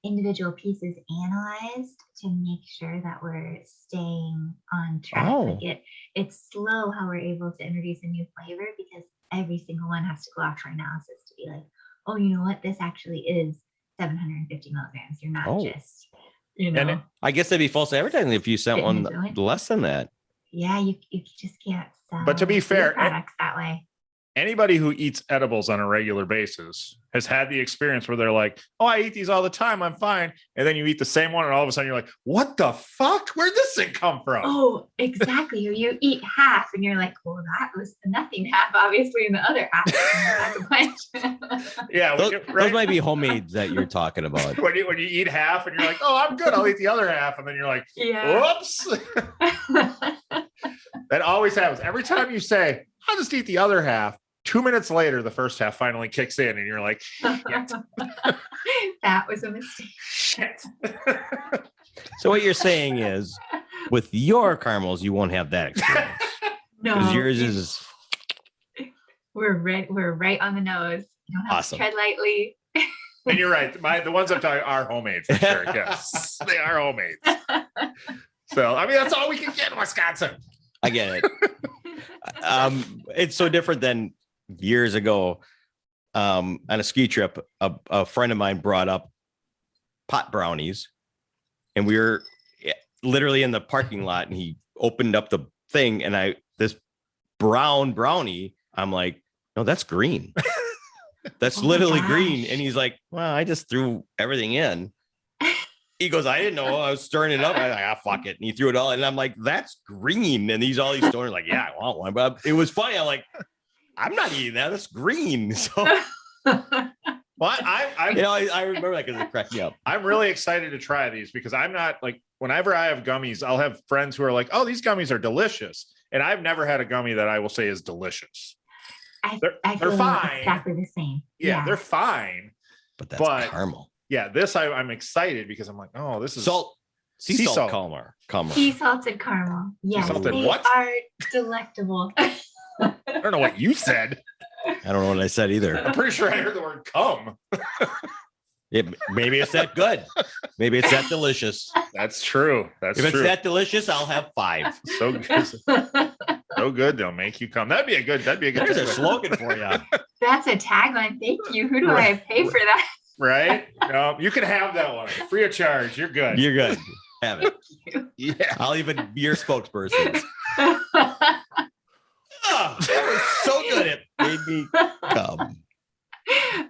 individual pieces analyzed to make sure that we're staying on track. Oh. Like it's slow how we're able to introduce a new flavor because every single one has to go out for analysis to be like, oh, you know what? This actually is 750 milligrams. You're not Oh. just, you know. And I guess that'd be false advertising if you sent Fit in one the joint. less than that. Yeah, you just can't sell. But to be food fair, products that way. anybody who eats edibles on a regular basis has had the experience where they're like, oh, I eat these all the time, I'm fine. And then you eat the same one and all of a sudden you're like, what the fuck? Where'd this thing come from? Oh, exactly. Or you eat half and you're like, well, that was the nothing half, obviously, and the other half is in the bunch. Yeah, Those, right? those might be homemade that you're talking about. when you eat half and you're like, oh, I'm good, I'll eat the other half. And then you're like, Yeah. whoops. That always happens. Every time you say, I'll just eat the other half, 2 minutes later, the first half finally kicks in and you're like, That was a mistake. shit. So what you're saying is, with your caramels, you won't have that experience No, because yours is we're right on the nose. You don't have Awesome. to tread lightly. And you're right. The ones I'm talking are homemade for sure. Yes, they are homemade. So, I mean, that's all we can get in Wisconsin. I get it. It's so different than years ago. On a ski trip, a friend of mine brought up pot brownies, and we were literally in the parking lot, and he opened up the thing, and this brown brownie, I'm like, no, that's green. That's Oh my literally gosh. green. And he's like, well, I just threw everything in. He goes, I didn't know. I was stirring it up. I was like, fuck it. And he threw it all. And I'm like, that's green. And all these stoners like, yeah, I want one. But it was funny. I'm like, I'm not eating that. That's green. So, Well, I remember that because it cracked me up. I'm really excited to try these because I'm not like, whenever I have gummies, I'll have friends who are like, oh, these gummies are delicious. And I've never had a gummy that I will say is delicious. I They're feel fine. exactly the same. Yeah, they're fine. But that's But- caramel. Yeah, this I'm excited because I'm like, oh, this is Salt. Sea Sea salt salt. caramel. Sea salted caramel. Yes, salted they what? are delectable. I don't know what you said. I don't know what I said either. I'm pretty sure I heard the word cum. Maybe it's that good. Maybe it's that delicious. That's true. That's If it's true. that delicious, I'll have 5. So good. So good, they'll make you come. That'd be a good. There's a takeaway. slogan for you. That's a tagline. Thank you. Who do I pay for that? Right? No, you can have that one free of charge. You're good. You're good. Have it. Yeah. I'll even be your spokesperson. Oh, that was so good. It made me come.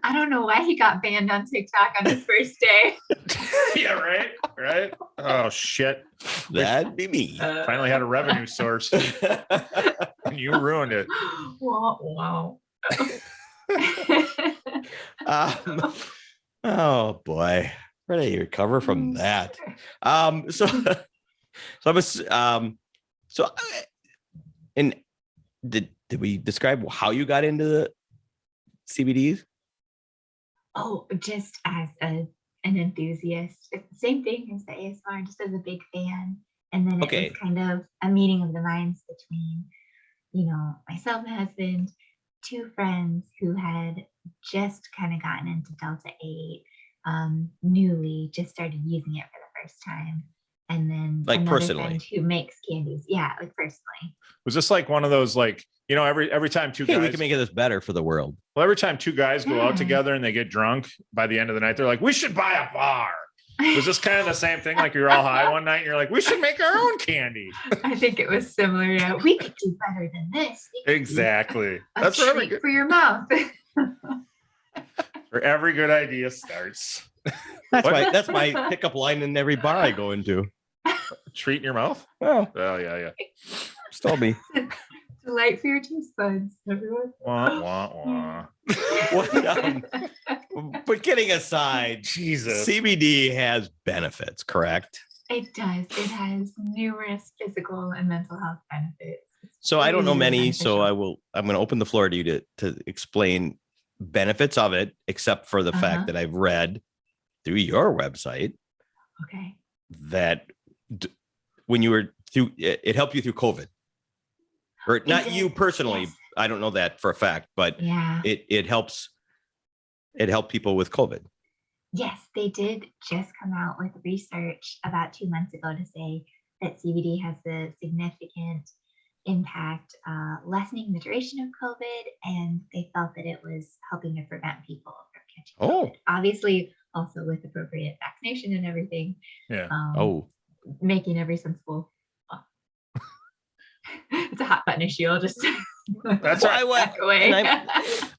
I don't know why he got banned on TikTok on his first day. Yeah. Right. Right. Oh shit! That'd be me. Finally had a revenue source, and you ruined it. Wow. Oh boy, ready to recover from that. And did we describe how you got into the CBDs? Oh, just as an enthusiast. It's the same thing as the ASMR, just as a big fan. And then it Okay. was kind of a meeting of the minds between, myself, my husband, two friends who had just kind of gotten into Delta-8, newly just started using it for the first time. And then Like another personally? friend who makes candies. Yeah, like personally. Was this like one of those, like, every time two Hey, guys, we can make this better for the world. well, every time two guys go out Yeah. together and they get drunk, by the end of the night, they're like, we should buy a bar. Was this kind of the same thing? Like you're all high one night and you're like, we should make our own candy. I think it was similar. Yeah, we could do better than this. We could do Exactly. a That's where treat for your mouth. where every good idea starts. That's my pickup line in every bar I go into. Treat in your mouth. Oh, Oh yeah. still me. Delight for your taste buds, everyone. Wah, wah, wah. But kidding aside, Jesus. CBD has benefits, correct? It does. It has numerous physical and mental health benefits. So I don't know Really many, so beneficial. I'm going to open the floor to you to explain benefits of it, except for the Uh-huh. fact that I've read through your website Okay. that when you were through, it helped you through COVID, or not did, you personally. yes. I don't know that for a fact, but Yeah. it helps. It helped people with COVID. Yes, they did just come out with research about 2 months ago to say that CBD has a significant impact, lessening the duration of COVID, and they felt that it was helping to prevent people from catching Oh. COVID. Obviously, also with appropriate vaccination and everything. Yeah. Oh, Making every sensible. It's a hot button issue. I'll just That's Well, right. I went- back away. and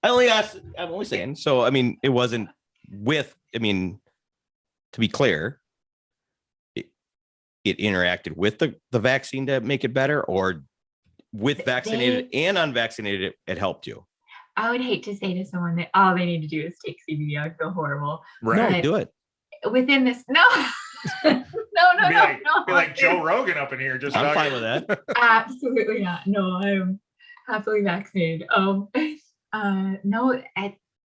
I only asked. I'm only saying. So I mean, it wasn't with. I mean, to be clear, it interacted with the vaccine to make it better, or with vaccinated and unvaccinated, it helped you. I would hate to say to someone that all they need to do is take CBD. I would feel horrible. Right. No, do it. Within this, no, no, Be no. like Joe Rogan up in here. Just I'm talking- fine with that. Absolutely not. No, I'm happily vaccinated. No,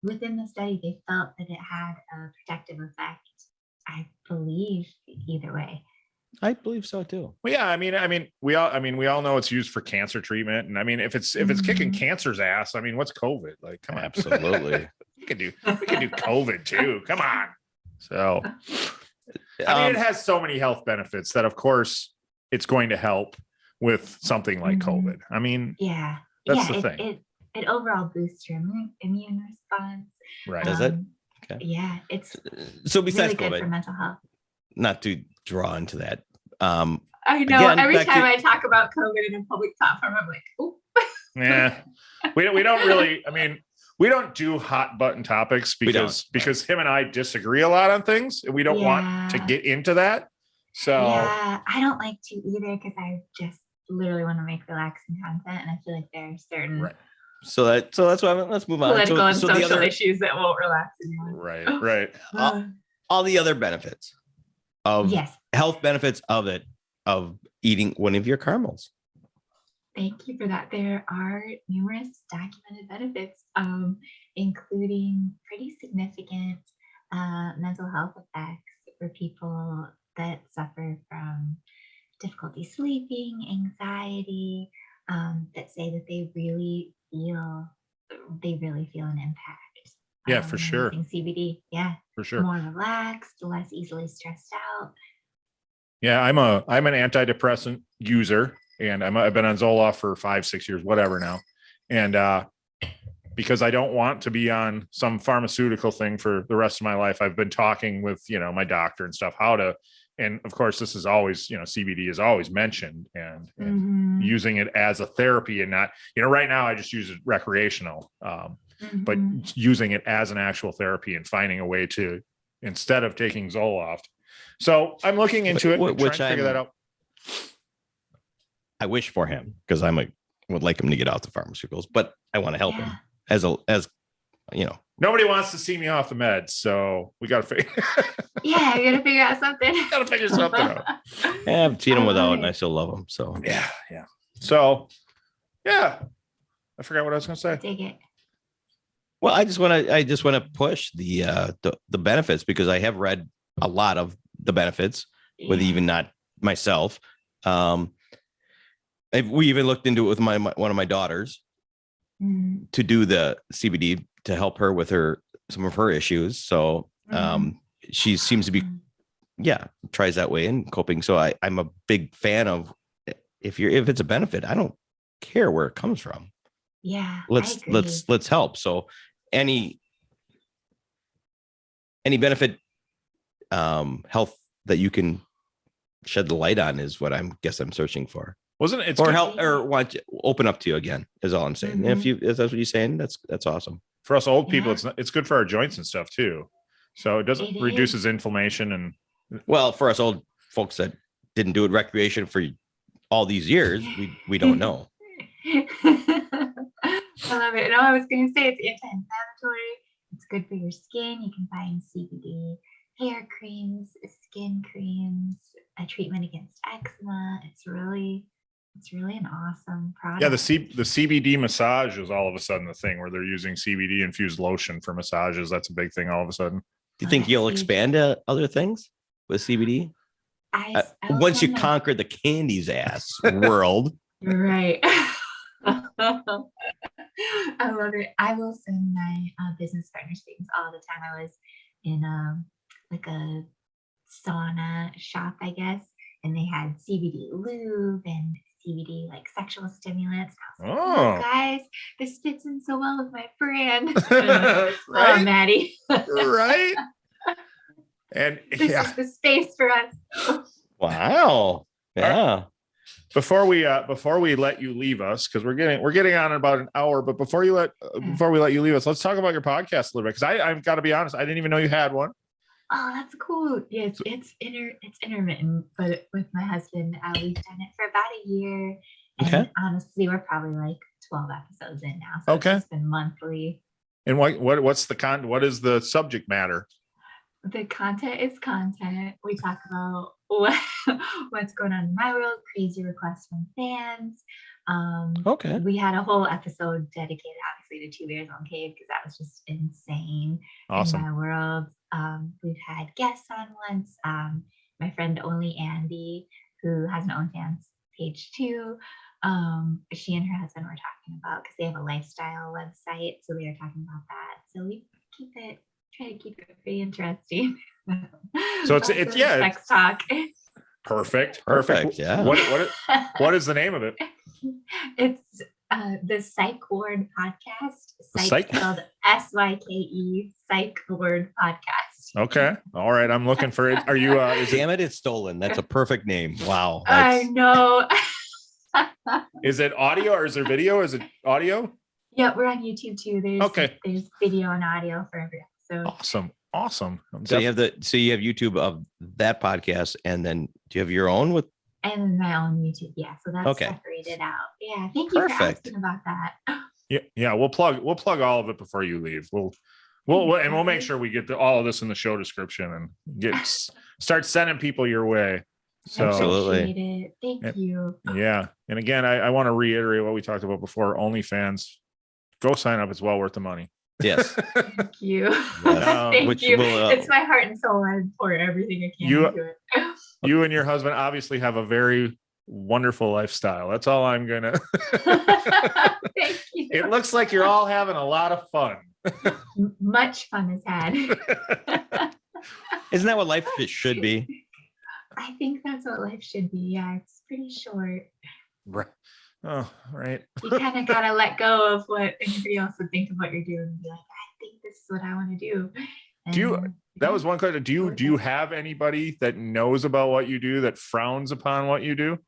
within the study, they felt that it had a protective effect. I believe either way. I believe so too. Well, yeah. I mean, we all know it's used for cancer treatment, and I mean, if it's kicking Mhm. cancer's ass, I mean, what's COVID? Like, come on, Absolutely. we could do COVID too. Come on. So, I mean, it has so many health benefits that, of course, it's going to help with something like Mhm. COVID. I mean, Yeah, That's yeah. the thing. It overall boosts your immune response. right. Does it? Um, Okay. Yeah, it's So besides really good for COVID, mental health. not to draw into that. I know. Again, Every back to- time I talk about COVID in a public platform, I'm like, oh, Yeah. We don't really, I mean, we don't do hot button topics We don't. because him and I disagree a lot on things, and we don't want to Yeah. get into that. So yeah. I don't like to either because I just literally want to make relaxing content, and I feel like there are certain Right. So that's why let's move on. political and so social the other, issues that won't relax anyone. right. all the other benefits of Yes. health benefits of eating one of your caramels. Thank you for that. There are numerous documented benefits, including pretty significant mental health effects for people that suffer from difficulty sleeping, anxiety, that say that they really feel an impact. Yeah, for when sure. using CBD. Yeah. For sure. More relaxed, less easily stressed out. Yeah, I'm an antidepressant user, and I've been on Zoloft for 5-6 years, whatever now. And because I don't want to be on some pharmaceutical thing for the rest of my life, I've been talking with, my doctor and stuff, and of course, this is always, CBD is always mentioned, and Mhm, using it as a therapy and not, right now I just use it recreational, but mhm. using it as an actual therapy and finding a way to, instead of taking Zoloft. So I'm looking into it, Wh- and trying which to figure that out. I wish for him because would like him to get out the pharmaceuticals, but I want to help him Yeah. as Nobody wants to see me off the meds, so we got to figure, Yeah, you gotta figure out something. gotta figure something out. I've seen him I without love and it. I still love him. So Yeah. So, yeah, I forgot what I was going to say. Take it. well, I just want to push the benefits because I have read a lot of the benefits with Yeah. even not myself. We even looked into it with one of my daughters Mm, to do the CBD to help her with some of her issues. So she seems to be, tries that way and coping. So I'm a big fan of if it's a benefit, I don't care where it comes from. yeah, Let's help. So any benefit, health that you can shed the light on is what I'm searching for. Wasn't it? Or help or want to open up to you again is all I'm saying. If that's what you're saying, that's awesome. For us old people, it's good for our joints and stuff too. So it doesn't reduces inflammation and. Well, for us old folks that didn't do it recreation for all these years, we don't know. I love it. No, I was going to say it's anti-inflammatory. It's good for your skin. You can find CBD hair creams, skin creams, a treatment against eczema. It's really an awesome product. Yeah, the CBD massage is all of a sudden the thing where they're using CBD infused lotion for massages. That's a big thing all of a sudden. Do you think you'll expand to other things with CBD? Once you conquer the candy's ass world. Right. I love it. I will send my business partners things all the time. I was in like a sauna shop, I guess, and they had CBD lube and CBD like sexual stimulants. I was like, oh, guys, this fits in so well with my brand. Right? Oh, Maddie. Right. And this is the space for us. Wow. Yeah. Before we let you leave us, because we're getting on in about an hour, but before we let you leave us, let's talk about your podcast a little bit. Because I've got to be honest, I didn't even know you had one. Oh, that's cool. Yeah, it's intermittent, but with my husband, we've done it for about a year. And honestly, we're probably like 12 episodes in now. So it's just been monthly. And what's what is the subject matter? The content is content. We talk about what's going on in my world, crazy requests from fans. We had a whole episode dedicated, obviously, to 2 Bears on Cave because that was just insane in my world. We've had guests on once. My friend Only Andy, who has an OnlyFans page too. She and her husband were talking about because they have a lifestyle website, so we were talking about that. So we try to keep it pretty interesting. So it's sex talk. Perfect. Yeah. What is the name of it? It's the Psych Ward Podcast. Psych spelled SYKE. Psych Ward Podcast. Okay. All right. I'm looking for it. Are you? Damn it! It's stolen. That's a perfect name. Wow. I know. Is it audio or is there video? Is it audio? Yeah, we're on YouTube too. There's video and audio for every episode. Awesome. So you have YouTube of that podcast, and then do you have your own with? And my own YouTube, yeah. So that's separated out. Yeah, thank you for asking about that. Yeah. We'll plug all of it before you leave. We'll make sure we get all of this in the show description and start sending people your way. So absolutely. Thank you. Yeah, and again, I want to reiterate what we talked about before. OnlyFans, go sign up. It's well worth the money. Yes. Thank you. Yes. Thank you. It's my heart and soul. I pour everything I can into it. You and your husband obviously have a very wonderful lifestyle. That's all I'm gonna. Thank you. It looks like you're all having a lot of fun. Much fun is had. Isn't that what life should be? I think that's what life should be. Yeah, it's pretty short. Right. Oh, right. You kind of gotta let go of what anybody else would think of what you're doing and be like, I think this is what I want to do. And that was one question. Do you have anybody that knows about what you do that frowns upon what you do?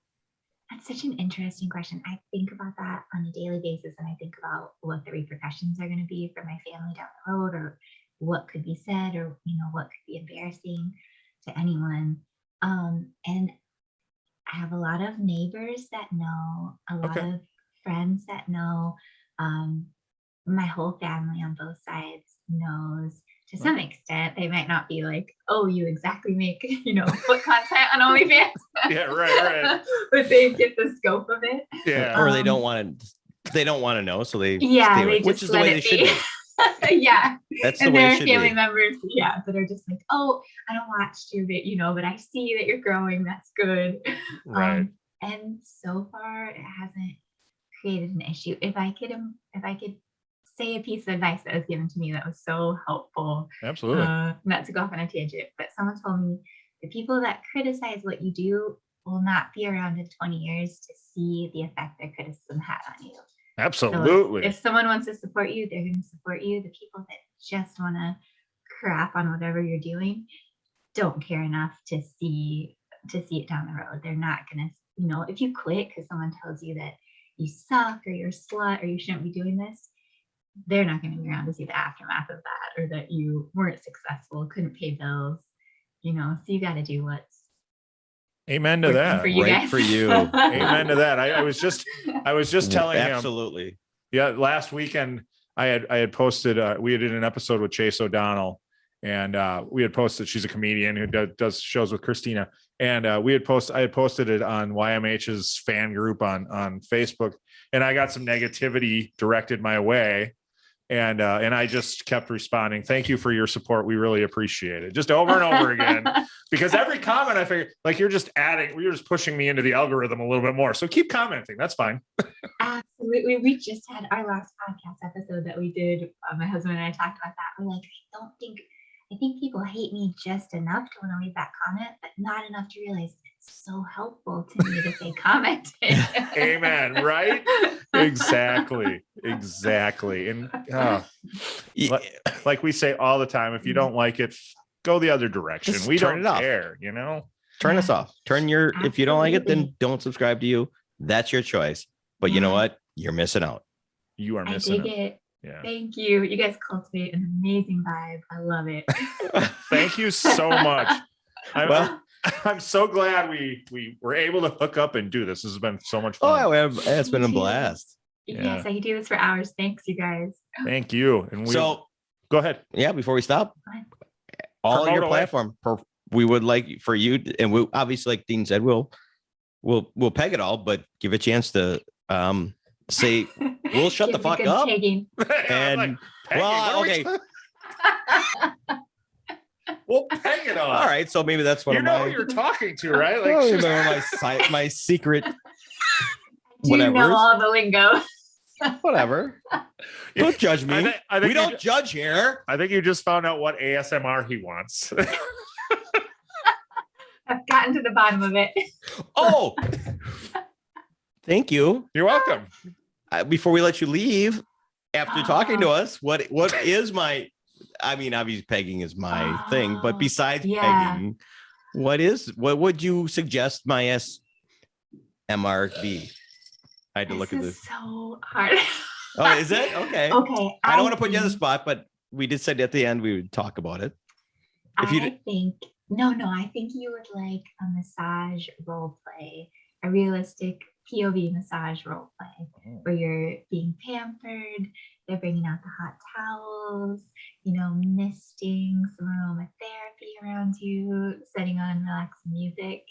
That's such an interesting question. I think about that on a daily basis, and I think about what the repercussions are going to be for my family down the road, or what could be said, or what could be embarrassing to anyone. And I have a lot of neighbors that know, a lot of friends that know. My whole family on both sides knows. To some extent, they might not be like, "Oh, you exactly make foot content on OnlyFans." Yeah, right. But they get the scope of it. Yeah, or they don't want to know, so they which is the way they should be. Yeah, that's the way it should be. And there are family members, that are just like, "Oh, I don't watch you, but I see that you're growing. That's good." Right. And so far, it hasn't created an issue. If I could say a piece of advice that was given to me that was so helpful, Absolutely. not to go off on a tangent, but someone told me the people that criticize what you do will not be around in 20 years to see the effect their criticism had on you. Absolutely. So if someone wants to support you, they're going to support you. The people that just want to crap on whatever you're doing don't care enough to see it down the road. They're not going to, if you quit because someone tells you that you suck or you're a slut or you shouldn't be doing this, they're not going to be around to see the aftermath of that, or that you weren't successful, couldn't pay bills, so you got to do what's Amen to that. for you Right guys. for you. Amen to that. I was just telling him. Absolutely. Yeah, last weekend I had posted. We did an episode with Chase O'Donnell, and we had posted. She's a comedian who does shows with Christina, and I had posted it on YMH's fan group on Facebook, and I got some negativity directed my way, and I just kept responding. Thank you for your support. We really appreciate it. Just over and over again, because every comment I figured like you're just pushing me into the algorithm a little bit more. So keep commenting. That's fine. Absolutely. We just had our last podcast episode that we did. My husband and I talked about that. We're like, I think people hate me just enough to want to leave that comment, but not enough to realize it's so helpful to me that they commented. Amen. Right? Exactly. And like we say all the time, if you don't like it, go the other direction. Just we turn don't it off. care, Turn us off. If you don't like it, then Absolutely. don't subscribe to you. That's your choice. But you know what? You're missing out. You are I missing dig it. it. Yeah. Thank you. You guys cultivate an amazing vibe. I love it. Thank you so much. I'm so glad we were able to hook up and do this. This has been so much fun. It's been a blast. Yes, I could do this for hours. Thanks, you guys. Thank you. And So go ahead. yeah, before we stop, Fine. all Promote your away. platform, we would like for you, and we obviously, like Dean said, we'll peg it all, but give a chance to say we'll shut the Give me fuck good up. pegging. And Peggy, what are we okay, talking- we'll peg it on. all right. So maybe that's one You of know my who you're talking to, right? oh, Like maybe my secret. Do you know Whatever. all the lingo? Whatever. Don't judge me. I think We don't judge here. I think you just found out what ASMR he wants. I've gotten to the bottom of it. Oh, thank you. You're welcome. Before we let you leave, after talking to us, what is my? I mean, obviously pegging is my thing, but besides pegging, what would you suggest my SMR be? I had to look at This this. is so hard. Oh, is it? Okay. Okay. I don't want to put you on the spot, but we did say at the end we would talk about it. If you I think you would like a massage role play, a realistic POV massage role play where you're being pampered, they're bringing out the hot towels, misting, some aromatherapy around you, setting on relaxing music.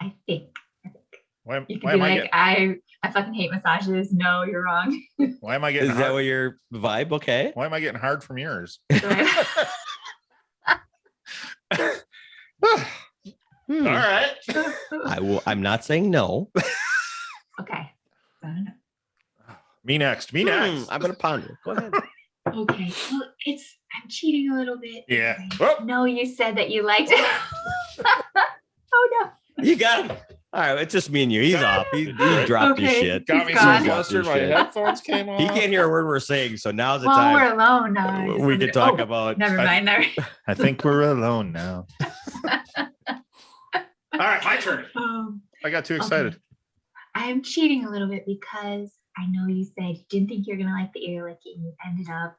I think Why you could am be I like, I fucking hate massages. No, you're wrong. why am I getting Is that hard? what your vibe? Okay. Why am I getting hard from yours? Hmm. All right. I'm not saying no. Okay. Me next. I'm gonna ponder. Go ahead. Okay. Well, I'm cheating a little bit. Yeah. Okay. Whoop. No, you said that you liked it. Oh no. You got him. All right, it's just me and you. He's off. He dropped his Okay. shit. Got me He's so gone. flustered. My Shit. headphones came off. He can't hear a word we're saying, so now's the Well, time we're alone now. I just we wanted can to- talk oh, about. Never mind. I think we're alone now. All right, my turn. I got too excited. Okay. I'm cheating a little bit because I know you said you didn't think you're gonna like the ear licking. You ended up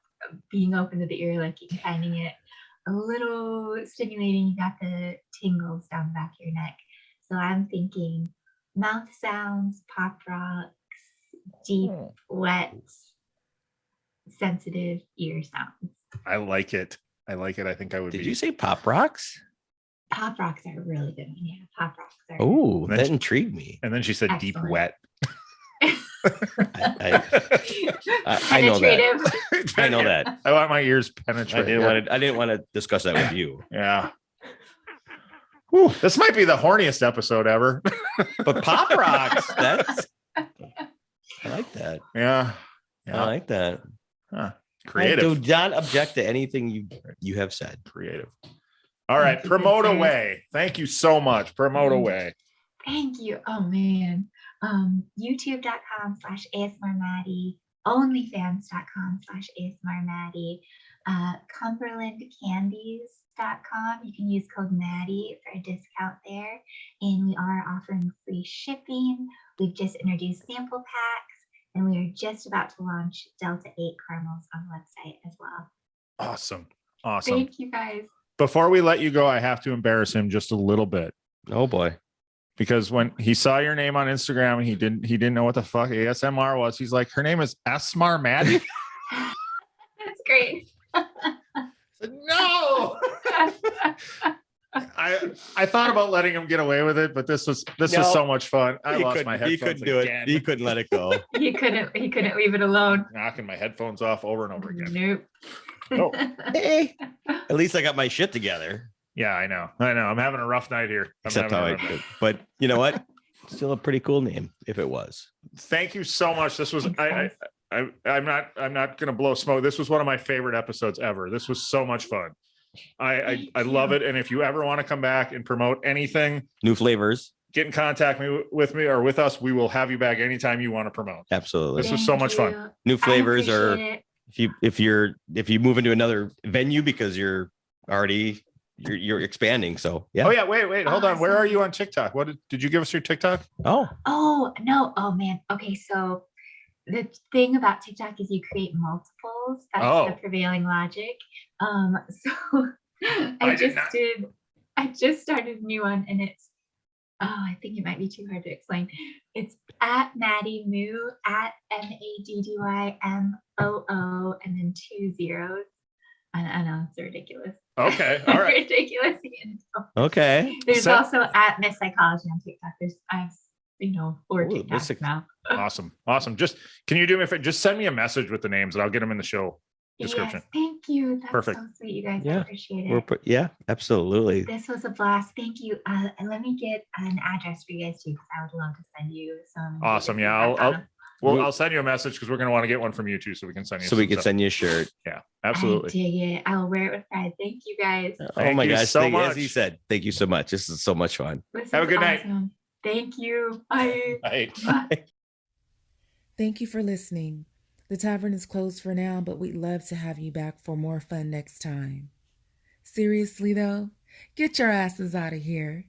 being open to the ear licking, finding it a little stimulating. You got the tingles down the back of your neck. So I'm thinking mouth sounds, pop rocks, deep, wet, sensitive ear sounds. I like it. I think I would Did be. you say pop rocks? Pop rocks are a really good one. Yeah, pop rocks are. Oh, Then that she- intrigued me. And then she said deep Excellent. wet. I know that. Penetrative. I know that. I want my ears I penetrated. didn't want to discuss that with you. Yeah. Whew, this might be the horniest episode ever. But Pop Rocks, that's I like that. Yeah. I like that. Huh. I Creative. do not object to anything you have said. Creative. All right. Thank you, Promote guys. away. Thank you so much. Promote away. Thank you. Oh man. YouTube.com/ASMR Maddie, OnlyFans.com/ASMR Maddie, CumberlandCandies.com. You can use code Maddie for a discount there. And we are offering free shipping. We've just introduced sample packs, and we are just about to launch Delta-8 caramels on the website as well. Awesome. Awesome. Thank you guys. Before we let you go, I have to embarrass him just a little bit. Oh boy. Because when he saw your name on Instagram, he didn't know what the fuck ASMR was. He's like, her name is Asmar Maddie. That's great. No. I thought about letting him get away with it, but this was so much fun. I lost my headphones. He couldn't do again. it. He couldn't let it go. He couldn't leave it alone. Knocking my headphones off over and over again. Nope. Oh. Hey, at least I got my shit together. Yeah, I know. I'm having a rough night here. Except how I did. But you know what? Still a pretty cool name if it was. Thank you so much. This was Thanks, I'm not gonna blow smoke. This was one of my favorite episodes ever. This was so much fun. I love it. And if you ever want to come back and promote anything, New flavors. get in contact with me or with us. We will have you back anytime you want to promote. Absolutely. This was so much fun. you. New I flavors are appreciate it. if you move into another venue because you're already you're expanding. So yeah. Oh yeah, wait, hold on. Where are you on TikTok? What did you give us your TikTok? Oh, Oh no. Oh man. Okay, so the thing about TikTok is you create multiples. That's the prevailing logic. So I just started a new one, and it's I think it might be too hard to explain. It's at Maddie Moo at MADDYMOO and then 2 zeros. I know it's ridiculous. Okay, all right. Ridiculous. okay. There's So- also at Miss Psychology on TikTok. I have 4 Ooh, Miss TikToks now. Awesome. Just can you do me a favor? Just send me a message with the names and I'll get them in the show description. Yes, thank you. That's Perfect. so sweet, you guys. I Yeah, appreciate it. Yeah, absolutely. This was a blast. Thank you. And let me get an address for you guys too, because I would love to send you some. Awesome. Yeah, I'll send you a message because we're gonna want to get one from you too, so we can send you. So we some can stuff. send you a shirt. Yeah, I absolutely. dig it. I will wear it with pride. Thank you guys. Oh Thank my you gosh. so As much. he said, thank you so much. This is so much fun. This Have a is good night. awesome. Thank you. Bye. Right. Bye. Thank you for listening. The tavern is closed for now, but we'd love to have you back for more fun next time. Seriously though, get your asses out of here.